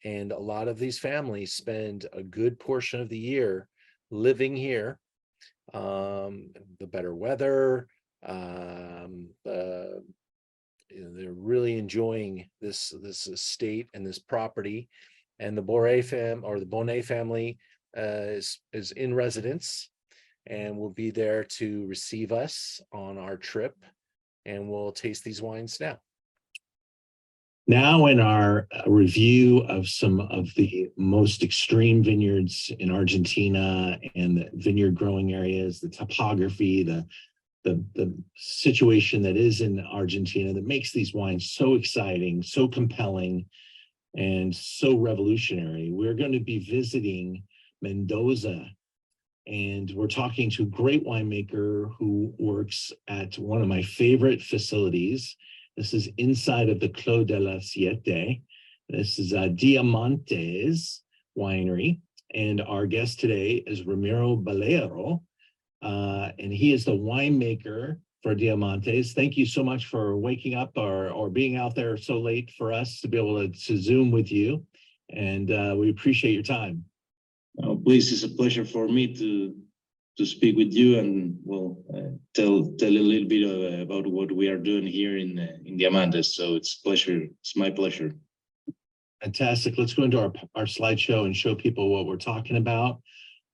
And a lot of these families spend a good portion of the year living here. The better weather, they're really enjoying this estate and this property. And the Bonnet family is in residence, and will be there to receive us on our trip, and we'll taste these wines now. Now in our review of some of the most extreme vineyards in Argentina and the vineyard growing areas, the topography, the situation that is in Argentina that makes these wines so exciting, so compelling, and so revolutionary, we're going to be visiting Mendoza And we're talking to a great winemaker who works at one of my favorite facilities. This is inside of the Clos de la Siete. This is Diamantes Winery. And our guest today is Ramiro Balero. And he is the winemaker for Diamantes. Thank you so much for waking up or being out there so late for us to be able to Zoom with you. And we appreciate your time. Oh, please, it's a pleasure for me to speak with you and tell a little bit about what we are doing here in Diamantes. So it's pleasure. It's my pleasure. Fantastic. Let's go into our slideshow and show people what we're talking about.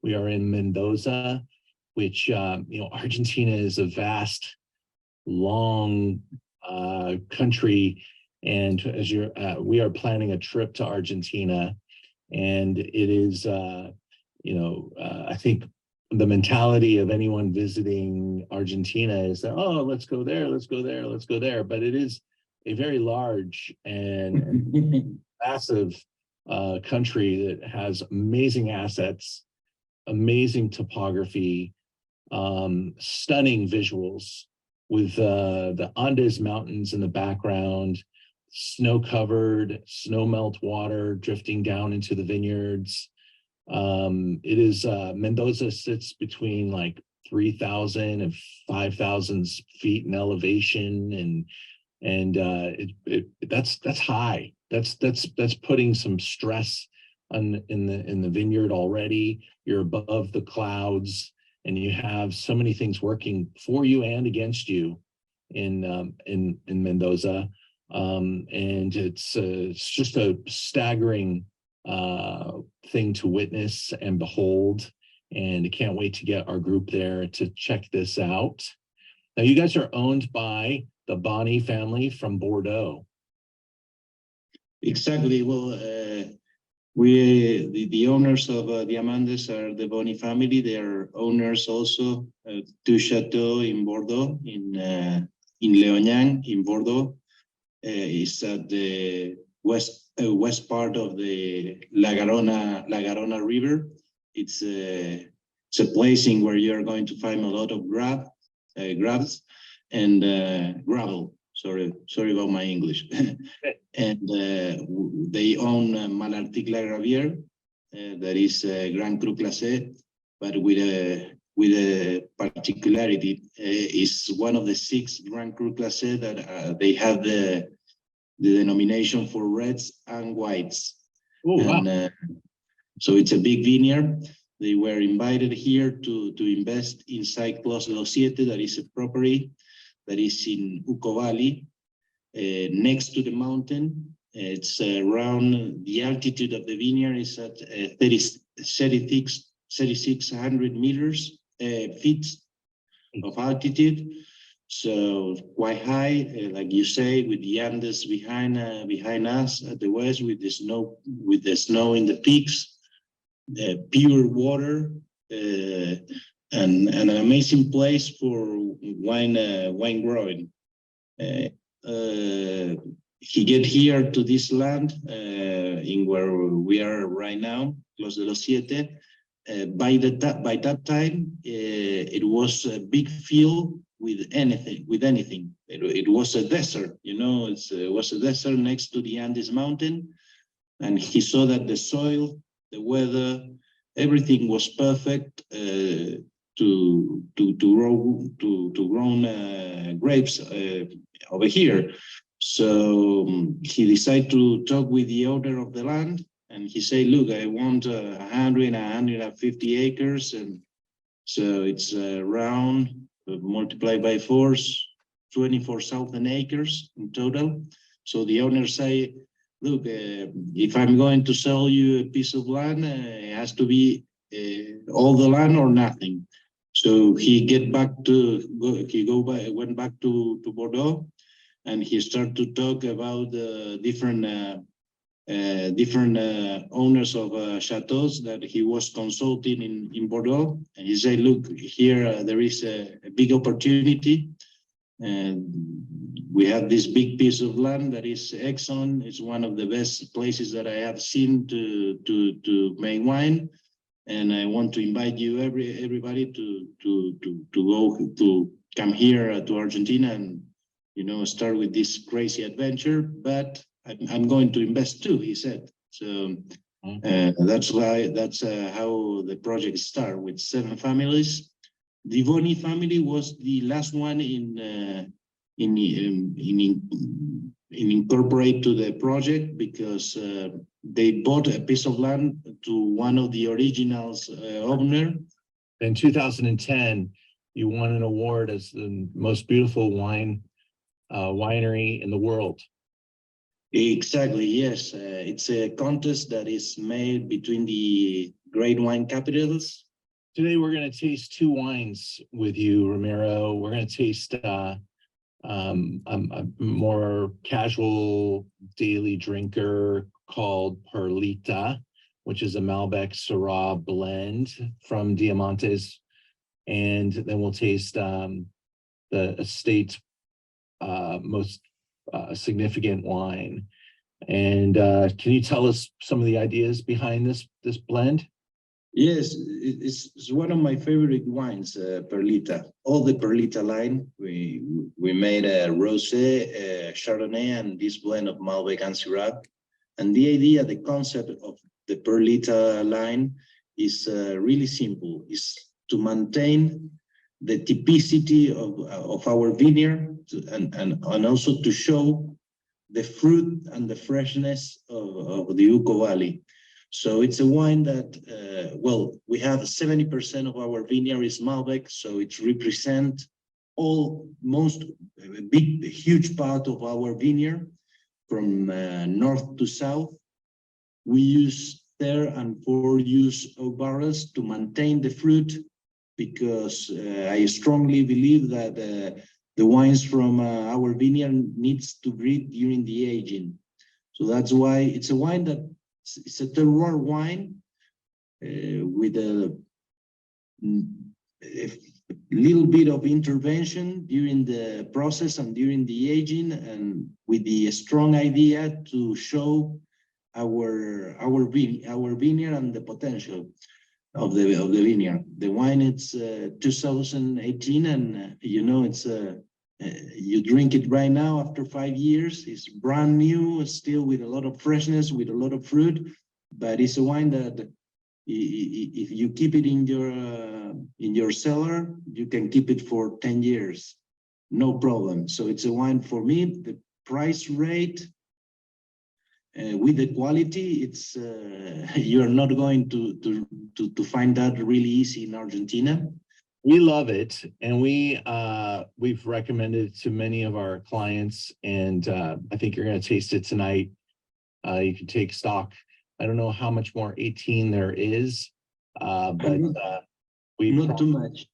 We are in Mendoza, which Argentina is a vast, long country, and as we are planning a trip to Argentina, and it is I think the mentality of anyone visiting Argentina is that, oh, let's go there, let's go there, let's go there, but it is a very large and massive country that has amazing assets, amazing topography, stunning visuals with the Andes Mountains in the background, snow-covered, snow melt water drifting down into the vineyards. It is Mendoza sits between like 3,000 and 5,000 feet in elevation, and that's high. That's putting some stress in the vineyard already. You're above the clouds, and you have so many things working for you and against you in Mendoza. And it's just a staggering thing to witness and behold. And I can't wait to get our group there to check this out. Now, you guys are owned by the Boni family from Bordeaux. Exactly. Well, the owners of Diamantes are the Boni family. They are owners also two chateaux in Bordeaux, in Léognan in Bordeaux. Is at the west part of the La Garona River. It's a place in where you're going to find a lot of grabs and gravel. Sorry about my English. And they own Malartic La Gravière, that is Grand Cru Classé, but with a particularity. Is one of the 6 Grand Cru Classé that they have the denomination for reds and whites. Oh, wow. And so it's a big vineyard. They were invited here to invest inside Clos de los Siete, that is a property that is in Uco Valley, next to the mountain. It's around, the altitude of the vineyard is at 3,600 meters, feet of altitude. So quite high, like you say, with the Andes behind us at the west, with the snow in the peaks, pure water, and an amazing place for wine growing. He get here to this land in where we are right now, Clos de los Siete. By that time, it was a big field with anything. It was a desert, it was a desert next to the Andes mountain, and he saw that the soil, the weather, everything was perfect to grow grapes over here. So he decided to talk with the owner of the land, and he said, look, I want 150 acres, and so it's around, multiplied by 4, 24,000 acres in total. So the owner say, look, if I'm going to sell you a piece of land, it has to be all the land or nothing. So he went back to Bordeaux, and he started to talk about different owners of chateaus that he was consulting in Bordeaux. And he said, look, here there is a big opportunity. And we have this big piece of land that is Exxon. It's one of the best places that I have seen to make wine. and I want to invite you everybody to come here to Argentina and start with this crazy adventure. But I'm going to invest too, he said. So that's how the project started with 7 families. The Boni family was the last one in incorporate to the project because they bought a piece of land to one of the originals owner. In 2010, you won an award as the most beautiful winery in the world. Exactly, yes. It's a contest that is made between the great wine capitals. Today, we're going to taste 2 wines with you, Ramiro. We're going to taste a more casual daily drinker called Perlita, which is a Malbec Syrah blend from Diamantes. And then we'll taste the estate's most significant wine. And can you tell us some of the ideas behind this blend? Yes, it's one of my favorite wines, Perlita. All the Perlita line, we made a rosé, a Chardonnay, and this blend of Malbec and Syrah. And the idea, the concept of the Perlita line is really simple. Is to maintain the typicity of our vineyard and also to show the fruit and the freshness of the Uco Valley. So it's a wine that, we have 70% of our vineyard is Malbec, so it represents huge part of our vineyard from north to south. We use 3 and 4 use oak barrels to maintain the fruit because I strongly believe that the wines from our vineyard needs to breathe during the aging. So that's why it's a wine that it's a terroir wine with a little bit of intervention during the process and during the aging, and with the strong idea to show our vineyard and the potential of the vineyard. The wine, it's 2018, and it's you drink it right now after 5 years. It's brand new, still with a lot of freshness, with a lot of fruit, but it's a wine that if you keep it in your cellar, you can keep it for 10 years, no problem. So it's a wine for me. The price rate with the quality, it's you're not going to find that really easy in Argentina. We love it, and we've recommended it to many of our clients, and I think you're going to taste it tonight. You can take stock. I don't know how much more 18 there is, but we not too much.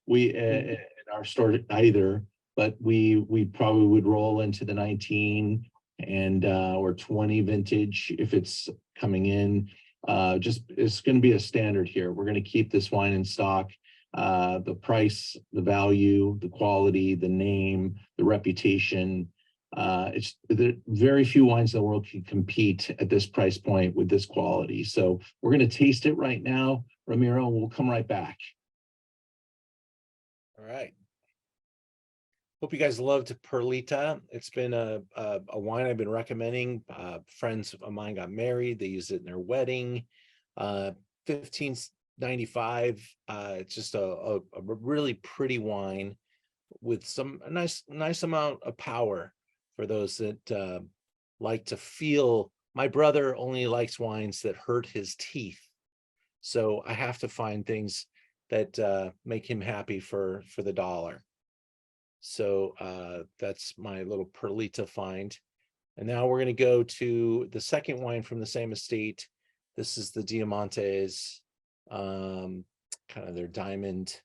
we in our store either, but we probably would roll into the 19 and or 20 vintage if it's coming in. Just it's going to be a standard here. We're going to keep this wine in stock. The price, the value, the quality, the name, the reputation. There very few wines in the world can compete at this price point with this quality. So we're going to taste it right now, Ramiro, and we'll come right back. All right. Hope you guys loved Perlita. It's been a wine I've been recommending. Friends of mine got married. They used it in their wedding. $15.95. It's just a really pretty wine with some nice amount of power for those that like to feel. My brother only likes wines that hurt his teeth, so I have to find things that make him happy for the dollar. So that's my little Perlita find. And now we're going to go to the second wine from the same estate. This is the Diamantes, kind of their diamond,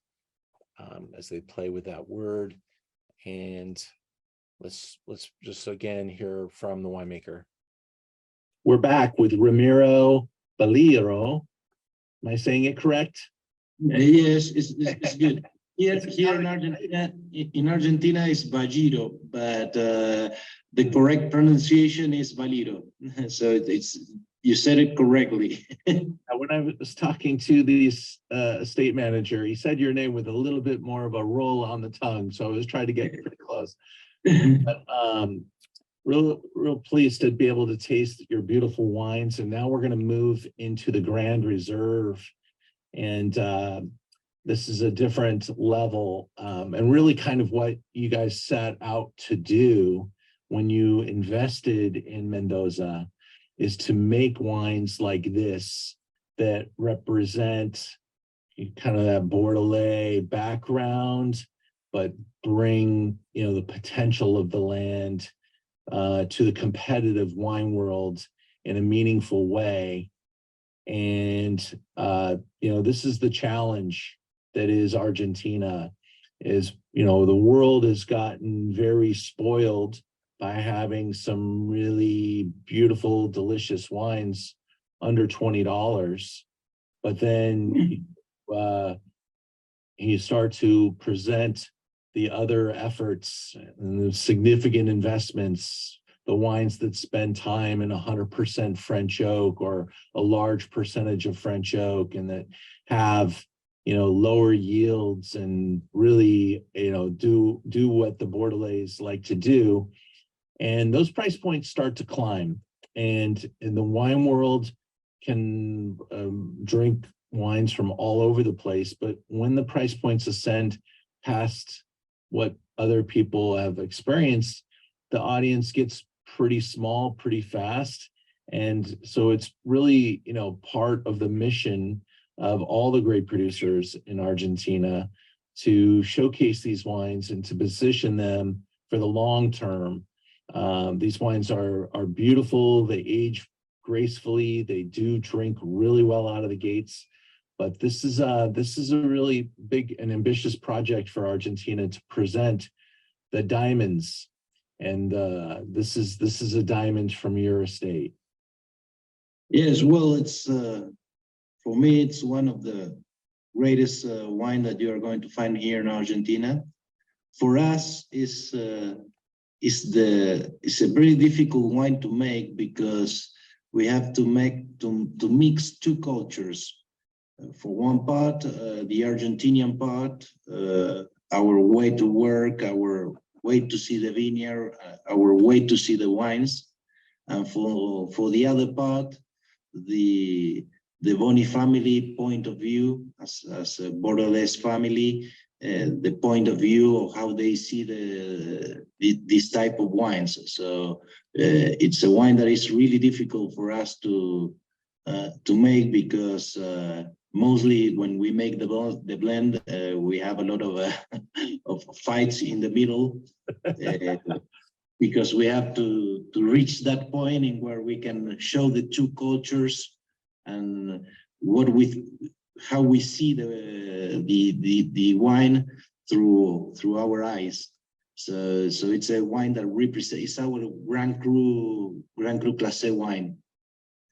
as they play with that word. And let's just again hear from the winemaker. We're back with Ramiro Baliro. Am I saying it correct? Yes, it's good. Here in Argentina is Bajiro, but the correct pronunciation is Valiro. So it's You said it correctly. When I was talking to the estate manager, he said your name with a little bit more of a roll on the tongue, so I was trying to get pretty close. But, real pleased to be able to taste your beautiful wines, and now we're going to move into the Grand Reserve, and this is a different level, and really kind of what you guys set out to do when you invested in Mendoza is to make wines like this that represent kind of that Bordelais background, but bring, you know, the potential of the land to the competitive wine world in a meaningful way. And, you know, this is the challenge that is Argentina, is, you know, the world has gotten very spoiled by having some really beautiful, delicious wines under $20. But then you start to present the other efforts and the significant investments, the wines that spend time in 100% French oak or a large percentage of French oak, and that have, you know, lower yields and really, you know, do what the Bordelais like to do. And those price points start to climb, and in the wine world can drink wines from all over the place. But when the price points ascend past what other people have experienced, the audience gets pretty small pretty fast. And so it's really, you know, part of the mission of all the grape producers in Argentina to showcase these wines and to position them for the long term. These wines are beautiful, they age gracefully, they do drink really well out of the gates. But this is a really big and ambitious project for Argentina to present the diamonds, and this is a diamond from your estate. Yes, well, it's for me, it's one of the greatest wine that you are going to find here in Argentina. For us, it's a very difficult wine to make because we have to mix two cultures. For one part, the Argentinian part, our way to work, our way to see the vineyard, our way to see the wines, and for the other part, the Boni family point of view as a Bordelais family, the point of view of how they see this type of wines. So it's a wine that is really difficult for us to make because mostly when we make the blend, we have a lot of fights in the middle because we have to reach that point in where we can show the two cultures and how we see the wine through our eyes. So it's a wine that represents, it's our Grand Cru Classé wine.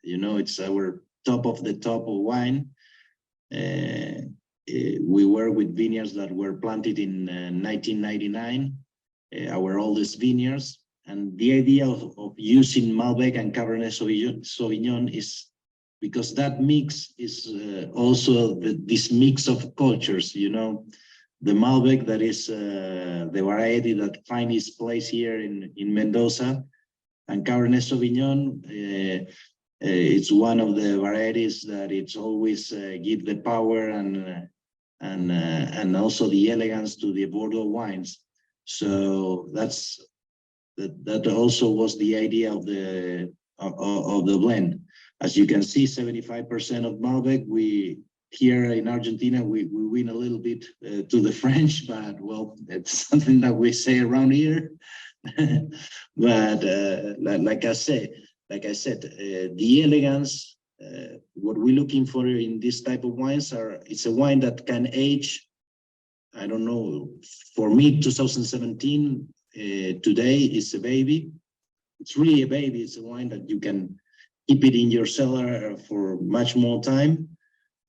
You know, it's our top of the top of wine. We work with vineyards that were planted in 1999, our oldest vineyards. And the idea of using Malbec and Cabernet Sauvignon is because that mix is also this mix of cultures, you know, the Malbec that is the variety that finds its place here in Mendoza, and Cabernet Sauvignon, it's one of the varieties that it's always give the power and also the elegance to the Bordeaux wines. So that also was the idea of the blend. As you can see, 75% of Malbec. We here in Argentina we win a little bit to the French, but well, it's something that we say around here. But like I said, the elegance, what we're looking for in this type of wines it's a wine that can age, I don't know, for me, 2017, today is a baby. It's really a baby. It's a wine that you can keep it in your cellar for much more time.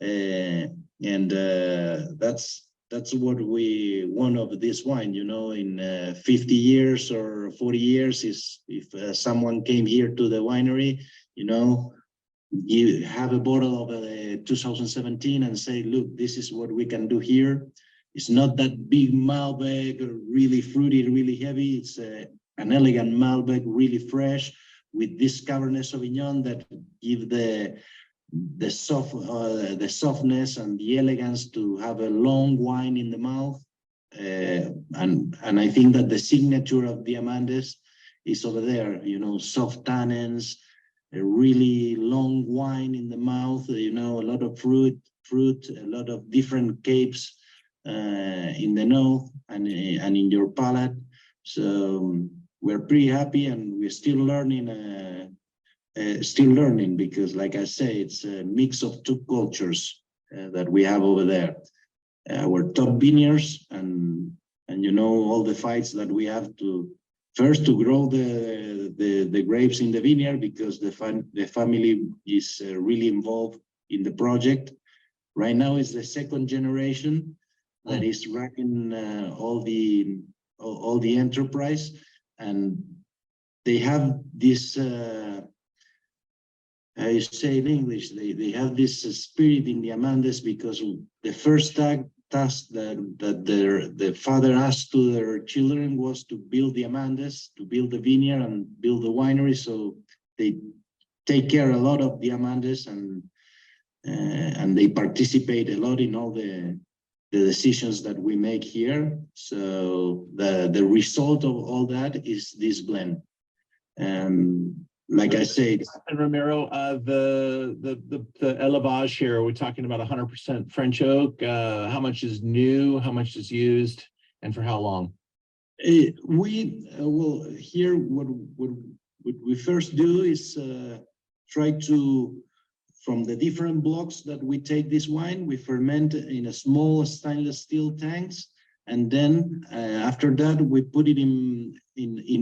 And that's what we want of this wine, you know, in 50 years or 40 years, is if someone came here to the winery, you know, you have a bottle of 2017 and say, look, this is what we can do here. It's not that big Malbec, really fruity, really heavy. It's an elegant Malbec, really fresh, with this Cabernet Sauvignon that give the softness and the elegance to have a long wine in the mouth. And I think that the signature of Diamantes is over there, you know, soft tannins, a really long wine in the mouth, you know, a lot of fruit, a lot of different capes in the nose and in your palate. So we're pretty happy, and we're still learning because, like I say, it's a mix of two cultures that we have over there. Our top vineyards, and you know, all the fights that we have to first to grow the grapes in the vineyard, because the family is really involved in the project. Right now is the second generation that is running all the enterprise, and they have this I say in English, they have this spirit in Diamantes, because the first task that their father asked to their children was to build Diamantes, to build the vineyard and build the winery. So they take care a lot of Diamantes, and they participate a lot in all the decisions that we make here. So the result of all that is this blend. And like I said, and Ramiro, the élevage here, we're talking about 100% French oak. How much is new? How much is used, and for how long? Well, here what we first do is try to, from the different blocks that we take this wine, we ferment in a small stainless steel tanks, and then after that we put it in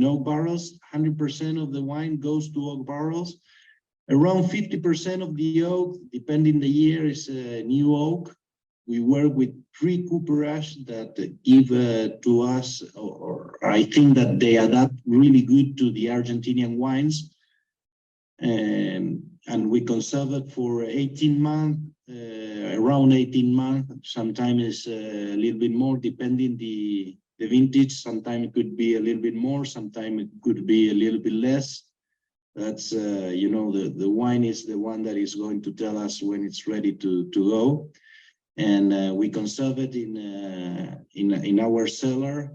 oak barrels. 100% of the wine goes to oak barrels. Around 50% of the oak, depending the year, is new oak. We work with pre-cooperage that give to us, or I think that they adapt really good to the Argentinian wines. And we conserve it for 18 months, around 18 months. Sometimes it's a little bit more, depending the vintage. Sometimes it could be a little bit more, sometimes it could be a little bit less. That's, you know, the wine is the one that is going to tell us when it's ready to go. And we conserve it in our cellar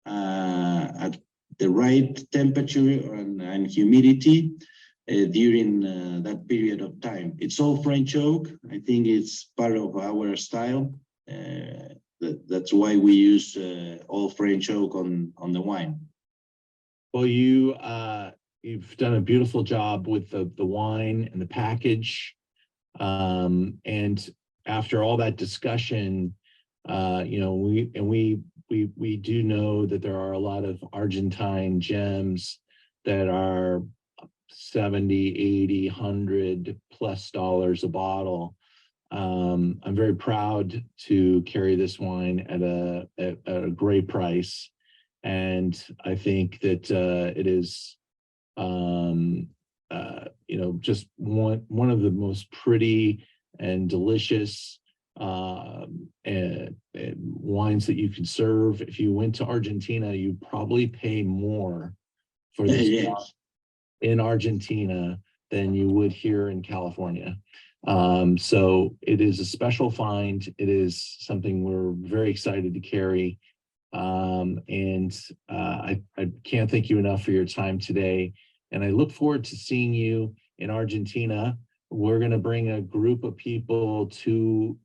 at the right temperature and humidity during that period of time. It's all French oak. I think it's part of our style. That's why we use all French oak on the wine. Well, you've done a beautiful job with the wine and the package. And after all that discussion, you know, we do know that there are a lot of Argentine gems that are $70, $80, $100+ a bottle. I'm very proud to carry this wine at a great price, and I think that it is, you know, just one of the most pretty and delicious wines that you could serve. If you went to Argentina, you probably pay more for this Yes. in Argentina than you would here in California. So it is a special find. It is something we're very excited to carry. And I can't thank you enough for your time today. And I look forward to seeing you in Argentina. We're going to bring a group of people to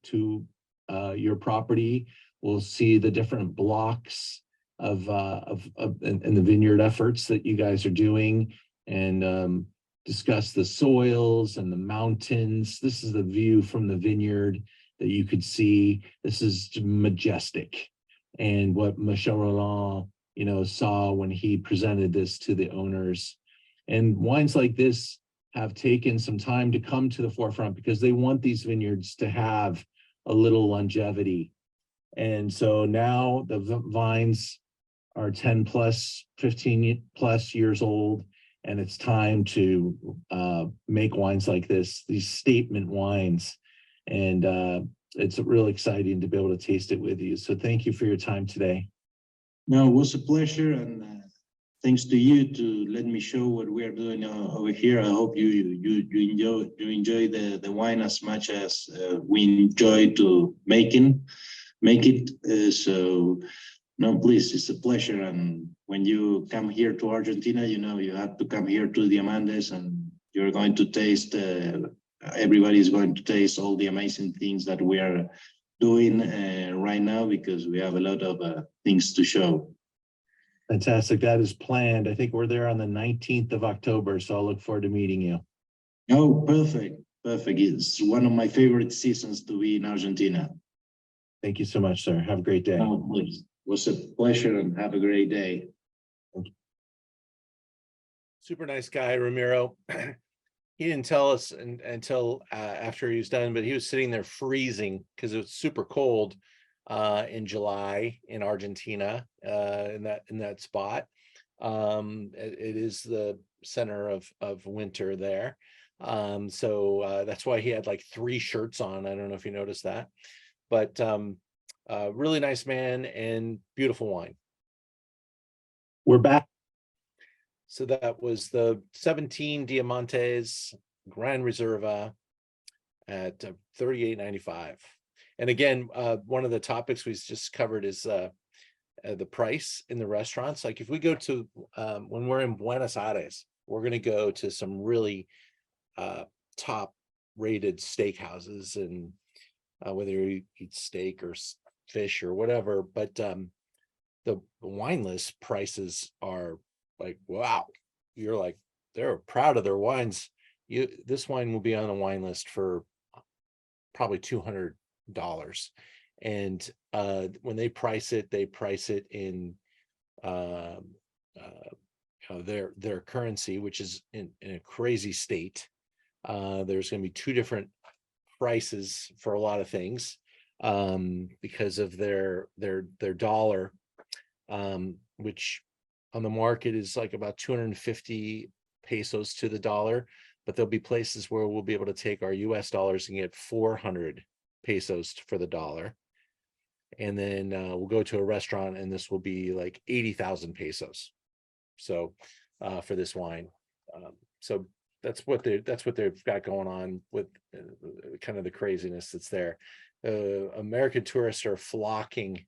your property. We'll see the different blocks of and the vineyard efforts that you guys are doing, and discuss the soils and the mountains. This is the view from the vineyard that you could see. This is majestic. And what Michel Roland, you know, saw when he presented this to the owners. And wines like this have taken some time to come to the forefront, because they want these vineyards to have a little longevity. And so now the vines are 10+, 15+ years old, and it's time to make wines like this, these statement wines. And it's really exciting to be able to taste it with you. So thank you for your time today. No, it was a pleasure, and thanks to you to let me show what we are doing over here. I hope you enjoy the wine as much as we enjoy to make it. So no, please, it's a pleasure. And when you come here to Argentina, you know you have to come here to the Andes, and you're going to taste. Everybody is going to taste all the amazing things that we are doing right now, because we have a lot of things to show. Fantastic. That is planned. I think we're there on the 19th of October, so I'll look forward to meeting you. Oh, perfect. Perfect. It's one of my favorite seasons to be in Argentina. Thank you so much, sir. Have a great day. Oh, please. It was a pleasure, and have a great day. Super nice guy, Ramiro. He didn't tell us until after he was done, but he was sitting there freezing because it was super cold in July in Argentina, in that spot. It is the center of winter there. So that's why he had like 3 shirts on. I don't know if you noticed that, but really nice man and beautiful wine. We're back. So that was the 17 Diamantes Gran Reserva at $38.95. And again, one of the topics we just covered is the price in the restaurants. Like if we go to, when we're in Buenos Aires, we're going to go to some really top rated steakhouses, and whether you eat steak or fish or whatever, but the wine list prices are like, wow, you're like, they're proud of their wines. This wine will be on the wine list for probably $200. And when they price it in their currency, which is in a crazy state. There's going to be 2 different prices for a lot of things because of their dollar, which on the market is like about 250 pesos to the dollar, but there'll be places where we'll be able to take our US dollars and get 400 pesos for the dollar. And then we'll go to a restaurant and this will be like 80,000 pesos. So for this wine. So that's what they've got going on with kind of the craziness that's there. American tourists are flocking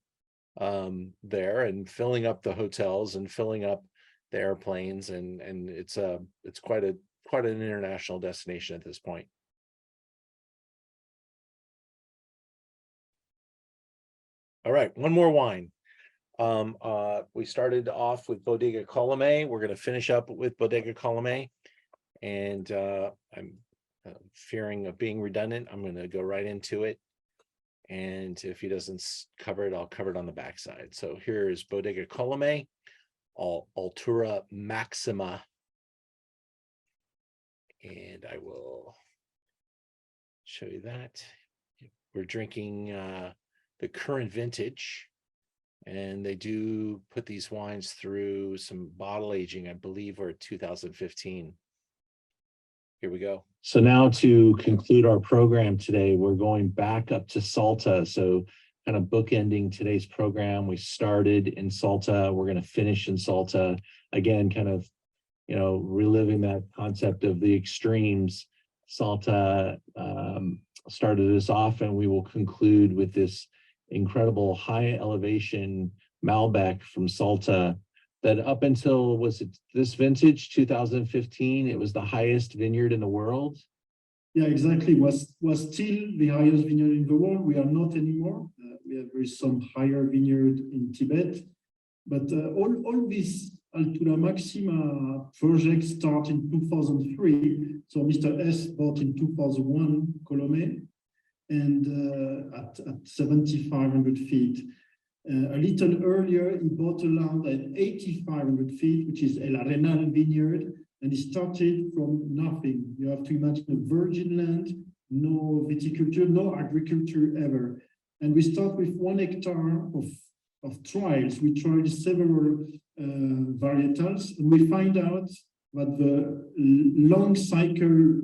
there and filling up the hotels and filling up the airplanes, and it's quite an international destination at this point. All right, one more wine. We started off with Bodega Colomé. We're going to finish up with Bodega Colomé, and I'm fearing of being redundant. I'm going to go right into it. And if he doesn't cover it, I'll cover it on the backside. So here is Bodega Colomé, Altura Maxima. And I will show you that. We're drinking the current vintage. And they do put these wines through some bottle aging. I believe we're at 2015. Here we go. So now to conclude our program today, we're going back up to Salta. So kind of bookending today's program. We started in Salta. We're going to finish in Salta. Again, kind of, reliving that concept of the extremes. Salta started us off, and we will conclude with this incredible high elevation Malbec from Salta that up until, was it this vintage 2015, it was the highest vineyard in the world? Yeah, exactly. Was still the highest vineyard in the world. We are not anymore. There is some higher vineyard in Tibet, but all these Altura Maxima projects start in 2003. So Mr. S bought in 2001 Colomé, and at 7,500 feet. A little earlier, he bought a land at 8,500 feet, which is El Arenal vineyard, and he started from nothing. You have to imagine a virgin land, no viticulture, no agriculture ever. And we start with 1 hectare of trials. We tried several varietals, and we find out but the long cycle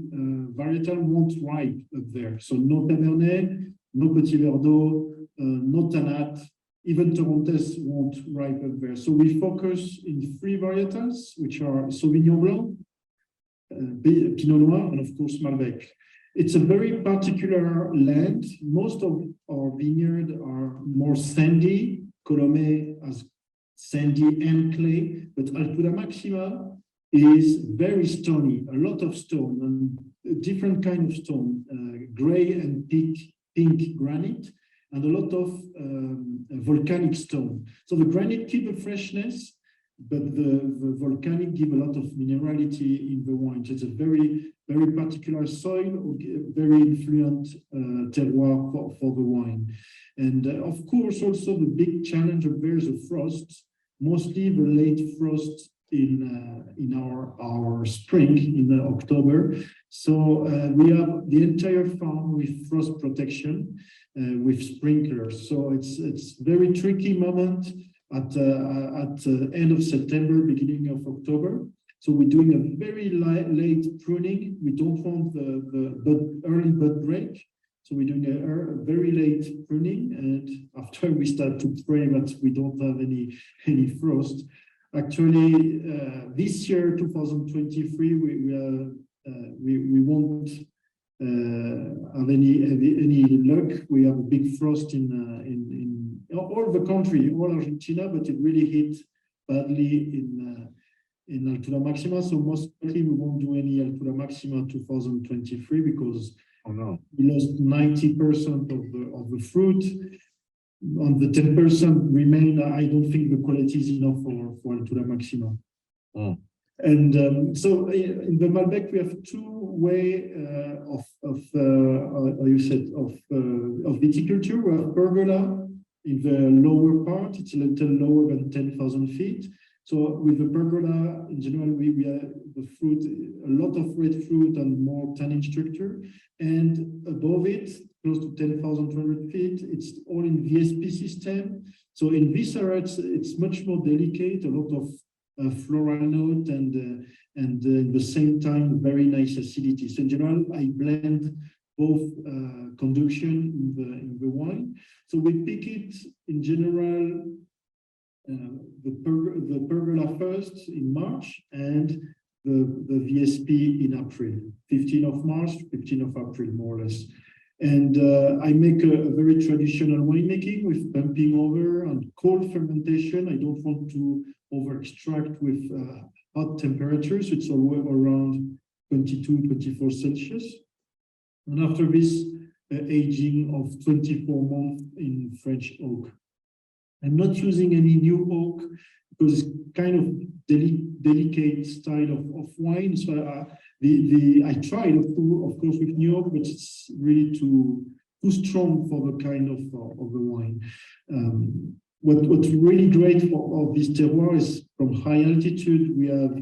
varietal won't ripe up there. So no Cabernet, no Petit Verdot, no Tanat, even Torontes won't ripe up there. So we focus in 3 varietals, which are Sauvignon Blanc, Pinot Noir, and of course Malbec. It's a very particular land. Most of our vineyard are more sandy. Colomé has sandy and clay, but Altura Maxima is very stony, a lot of stone, and a different kind of stone, gray and pink granite, and a lot of volcanic stone. So the granite keep a freshness, but the volcanic give a lot of minerality in the wine. So it's a very, very particular soil, very influent terroir for the wine. And of course, also the big challenge of there is the frost, mostly the late frost in our spring, in October. So we have the entire farm with frost protection, with sprinklers. So it's very tricky moment at end of September, beginning of October. So we're doing a very late pruning. We don't want the early bud break. So we're doing a very late pruning, and after we start to pray that we don't have any frost. Actually, this year, 2023, we won't have any luck. We have a big frost in all the country, all Argentina, but it really hit badly in Altura Maxima. So most likely we won't do any Altura Maxima 2023 because we lost 90% of the fruit. On the 10% remain, I don't think the quality is enough for Altura Maxima. And so in the Malbec, we have 2 ways of viticulture. We have pergola in the lower part. It's a little lower than 10,000 feet. So with the pergola, in general, we have the fruit, a lot of red fruit and more tannin structure. And above it, close to 10,200 feet, it's all in VSP system. So in this area, it's much more delicate, a lot of floral note and at the same time, very nice acidity. So in general, I blend both conduction in the wine. So we pick it in general, the pergola first in March and the VSP in April, 15th of March, 15th of April, more or less. And I make a very traditional winemaking with pumping over and cold fermentation. I don't want to over extract with hot temperatures. It's always around 22, 24 Celsius. And after this, aging of 24 months in French oak. I'm not using any new oak because it's kind of delicate style of wine. So I tried, of course, with new oak, but it's really too strong for the kind of the wine. What's really great of this terroir is from high altitude, we have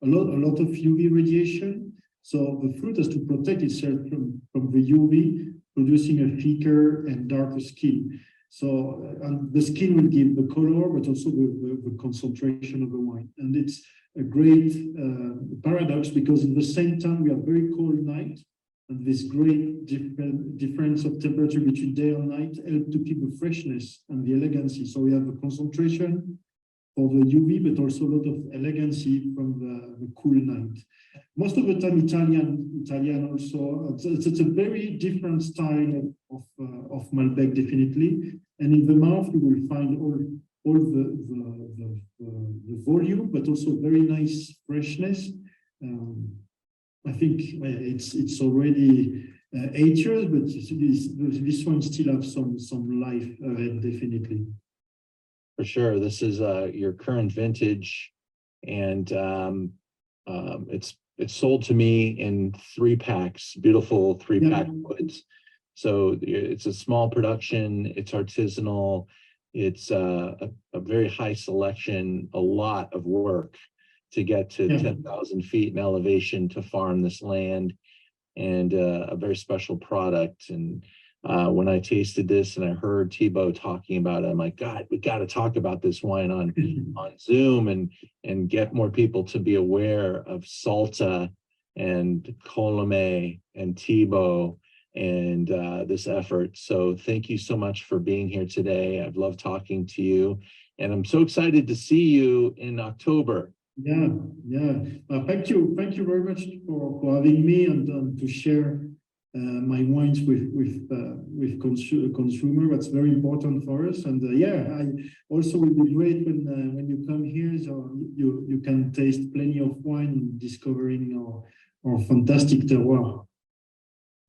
a lot of UV radiation. So the fruit has to protect itself from the UV, producing a thicker and darker skin. So and the skin will give the color, but also the concentration of the wine. And it's a great paradox because in the same time we have very cold night, and this great difference of temperature between day and night help to keep the freshness and the elegancy. So we have the concentration for the UV, but also a lot of elegancy from the cool night. Most of the time, Italian also. It's a very different style of Malbec, definitely. And in the mouth, you will find all the volume, but also very nice freshness. I think it's already 8 years, but this one still have some life ahead, definitely. For sure, this is your current vintage, and it's sold to me in 3 packs, beautiful 3-pack woods. So it's a small production, it's artisanal, it's a very high selection, a lot of work to get to 10,000 feet in elevation to farm this land, and a very special product. And when I tasted this and I heard Thibaut talking about it, I'm like, God, we got to talk about this wine on Zoom and get more people to be aware of Salta and Colomé and Thibaut and this effort. So thank you so much for being here today. I've loved talking to you, and I'm so excited to see you in October. Yeah. Thank you very much for having me and to share my wines with consumer. That's very important for us. And I also will be great when you come here, so you can taste plenty of wine and discovering our fantastic terroir.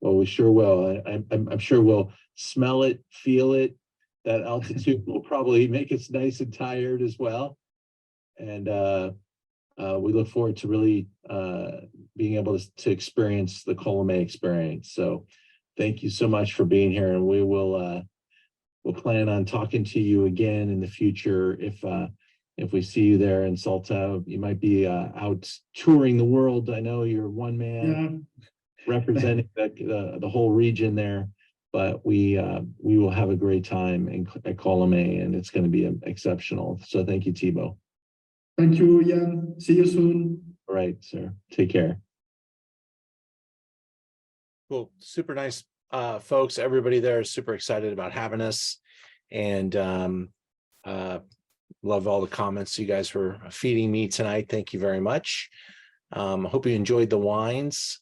Well, we sure will. I'm sure we'll smell it, feel it. That altitude will probably make us nice and tired as well. And we look forward to really being able to experience the Colomé experience. So thank you so much for being here, and we'll plan on talking to you again in the future. If we see you there in Salta, you might be out touring the world. I know you're one man representing the whole region there, but we will have a great time at Colomé, and it's going to be exceptional. So thank you, Thibaut. Thank you, Jan. See you soon. All right, sir. Take care. Cool. Super nice folks. Everybody there is super excited about having us, and love all the comments you guys were feeding me tonight. Thank you very much. Hope you enjoyed the wines.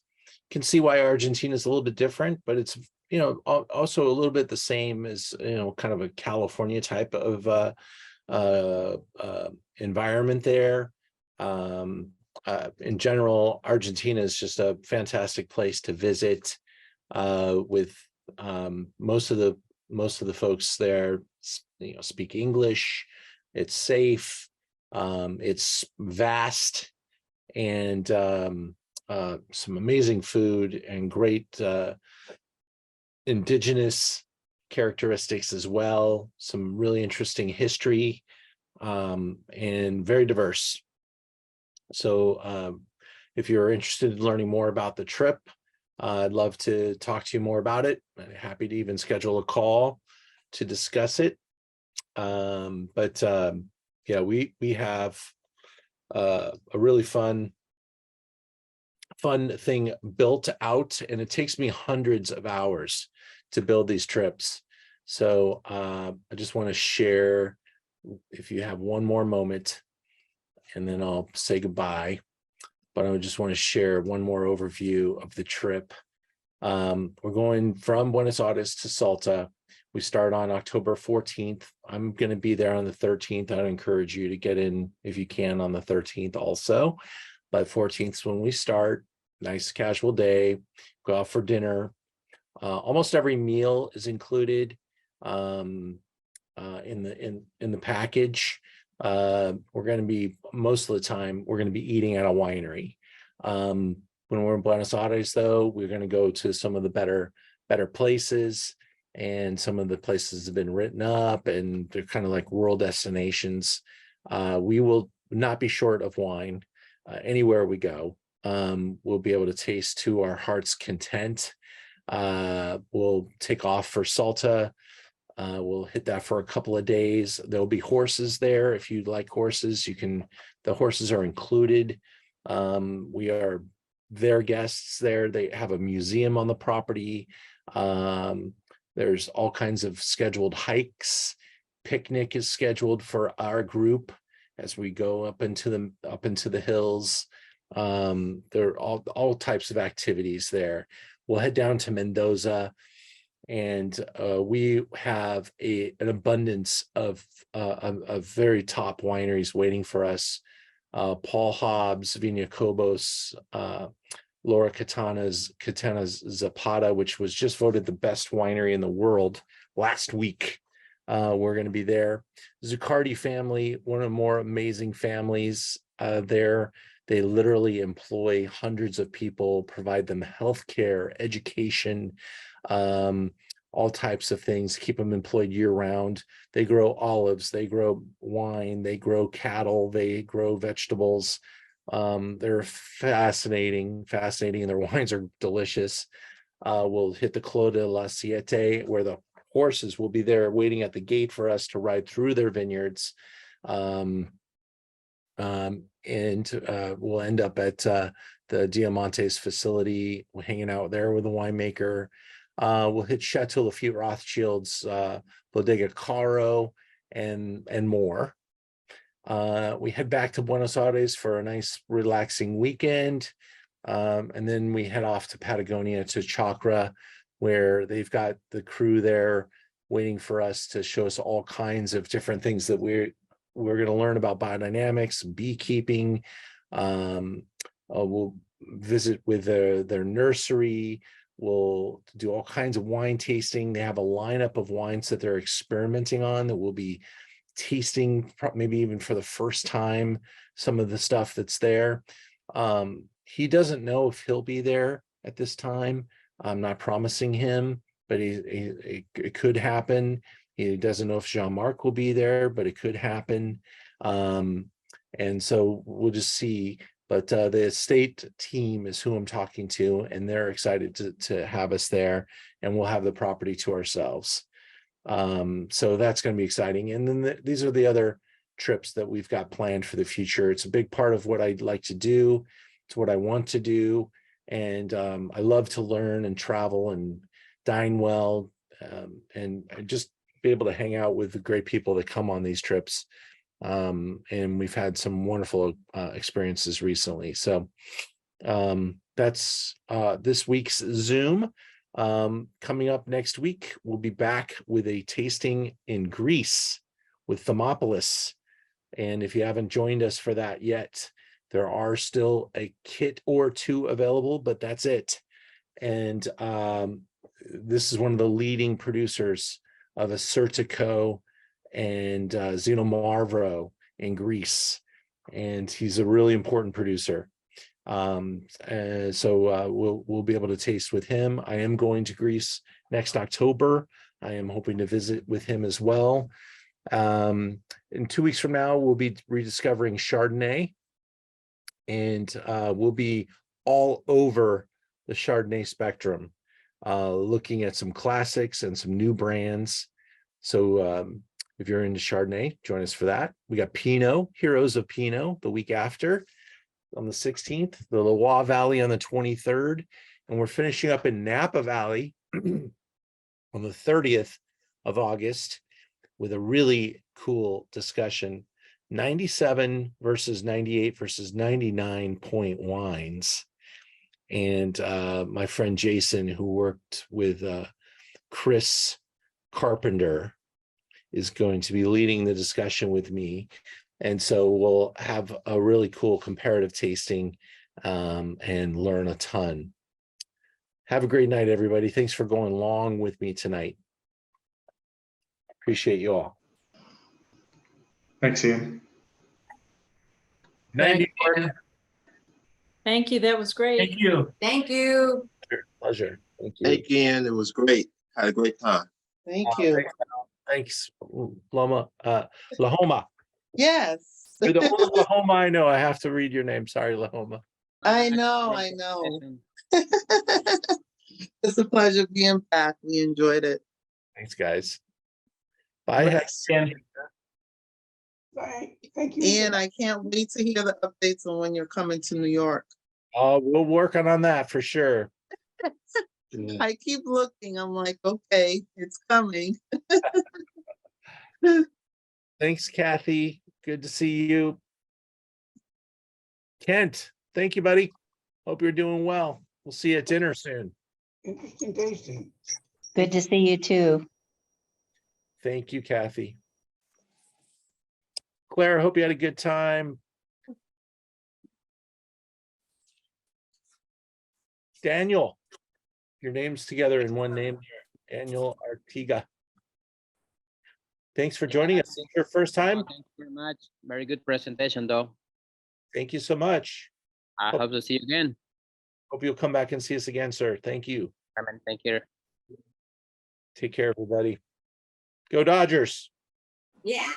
Can see why Argentina is a little bit different, but it's, you know, also a little bit the same as, you know, kind of a California type of environment there. In general, Argentina is just a fantastic place to visit. With most of the folks there, you know, speak English. It's safe. It's vast, and some amazing food and great indigenous characteristics as well. Some really interesting history, and very diverse. So if you're interested in learning more about the trip, I'd love to talk to you more about it. I'm happy to even schedule a call to discuss it. Yeah, we have a really fun thing built out, and it takes me hundreds of hours to build these trips. So I just want to share, if you have one more moment, and then I'll say goodbye. But I just want to share one more overview of the trip. We're going from Buenos Aires to Salta. We start on October 14th. I'm going to be there on the 13th. I'd encourage you to get in if you can on the 13th also. But 14th is when we start. Nice casual day. Go out for dinner. Almost every meal is included in the package. We're going to be, most of the time, we're going to be eating at a winery. When we're in Buenos Aires, though, we're going to go to some of the better places, and some of the places have been written up, and they're kind of like world destinations. We will not be short of wine anywhere we go. We'll be able to taste to our heart's content. We'll take off for Salta. We'll hit that for a couple of days. There'll be horses there. If you like horses, the horses are included. We are their guests there. They have a museum on the property. There's all kinds of scheduled hikes. Picnic is scheduled for our group as we go up into the hills. There are all types of activities there. We'll head down to Mendoza, and we have an abundance of very top wineries waiting for us. Paul Hobbs, Viña Cobos, Laura Catana's Zapata, which was just voted the best winery in the world last week. We're going to be there. Zuccardi family, one of the more amazing families there. They literally employ hundreds of people, provide them healthcare, education, all types of things, keep them employed year round. They grow olives, they grow wine, they grow cattle, they grow vegetables. They're fascinating, and their wines are delicious. We'll hit the Clos de la Siete, where the horses will be there waiting at the gate for us to ride through their vineyards. And we'll end up at the Diamantes facility, hanging out there with the winemaker. We'll hit Chateau Lafite Rothschild's Bodega Caro and more. We head back to Buenos Aires for a nice relaxing weekend. And then we head off to Patagonia to Chakra, where they've got the crew there waiting for us to show us all kinds of different things that we're going to learn about biodynamics, beekeeping. We'll visit with their nursery. We'll do all kinds of wine tasting. They have a lineup of wines that they're experimenting on that we'll be tasting, maybe even for the first time, some of the stuff that's there. He doesn't know if he'll be there at this time. I'm not promising him, but it could happen. He doesn't know if Jean-Marc will be there, but it could happen. And so we'll just see. But the estate team is who I'm talking to, and they're excited to have us there, and we'll have the property to ourselves. So that's going to be exciting. And then these are the other trips that we've got planned for the future. It's a big part of what I'd like to do. It's what I want to do. And I love to learn and travel and dine well, and just be able to hang out with the great people that come on these trips. And we've had some wonderful experiences recently. So that's this week's Zoom. Coming up next week, we'll be back with a tasting in Greece with Thermopolis. And if you haven't joined us for that yet, there are still a kit or two available, but that's it. And this is one of the leading producers of Acertico and Xenomarvro in Greece. And he's a really important producer. So we'll be able to taste with him. I am going to Greece next October. I am hoping to visit with him as well. In 2 weeks from now, we'll be rediscovering Chardonnay, and we'll be all over the Chardonnay spectrum, looking at some classics and some new brands. So if you're into Chardonnay, join us for that. We got Pinot, Heroes of Pinot, the week after on the 16th, the Loire Valley on the 23rd, and we're finishing up in Napa Valley on the 30th of August with a really cool discussion, 97 versus 98 versus 99 point wines. And my friend Jason, who worked with Chris Carpenter, is going to be leading the discussion with me. And so we'll have a really cool comparative tasting and learn a ton. Have a great night, everybody. Thanks for going along with me tonight. Appreciate you all. Thanks, Ian. Thank you. Thank you. That was great. Thank you. Thank you. Pleasure. Thank you. Thank you, Ian. It was great. Had a great time. Thank you. Thanks, Loma. Lahoma. Yes. You're the only Lahoma I know. I have to read your name. Sorry, Lahoma. I know. It's a pleasure being back. We enjoyed it. Thanks, guys. Bye. Thank you. Ian, I can't wait to hear the updates on when you're coming to New York. We'll work on that for sure. I keep looking. I'm like, okay, it's coming. Thanks, Kathy. Good to see you. Kent, thank you, buddy. Hope you're doing well. We'll see you at dinner soon. Interesting tasting. Good to see you too. Thank you, Kathy. Claire, hope you had a good time. Daniel, your name's together in one name here. Daniel Artiga. Thanks for joining us. It's your first time? Thank you very much. Very good presentation, though. Thank you so much. I hope to see you again. Hope you'll come back and see us again, sir. Thank you. Amen. Thank you. Take care, everybody. Go Dodgers. Yeah.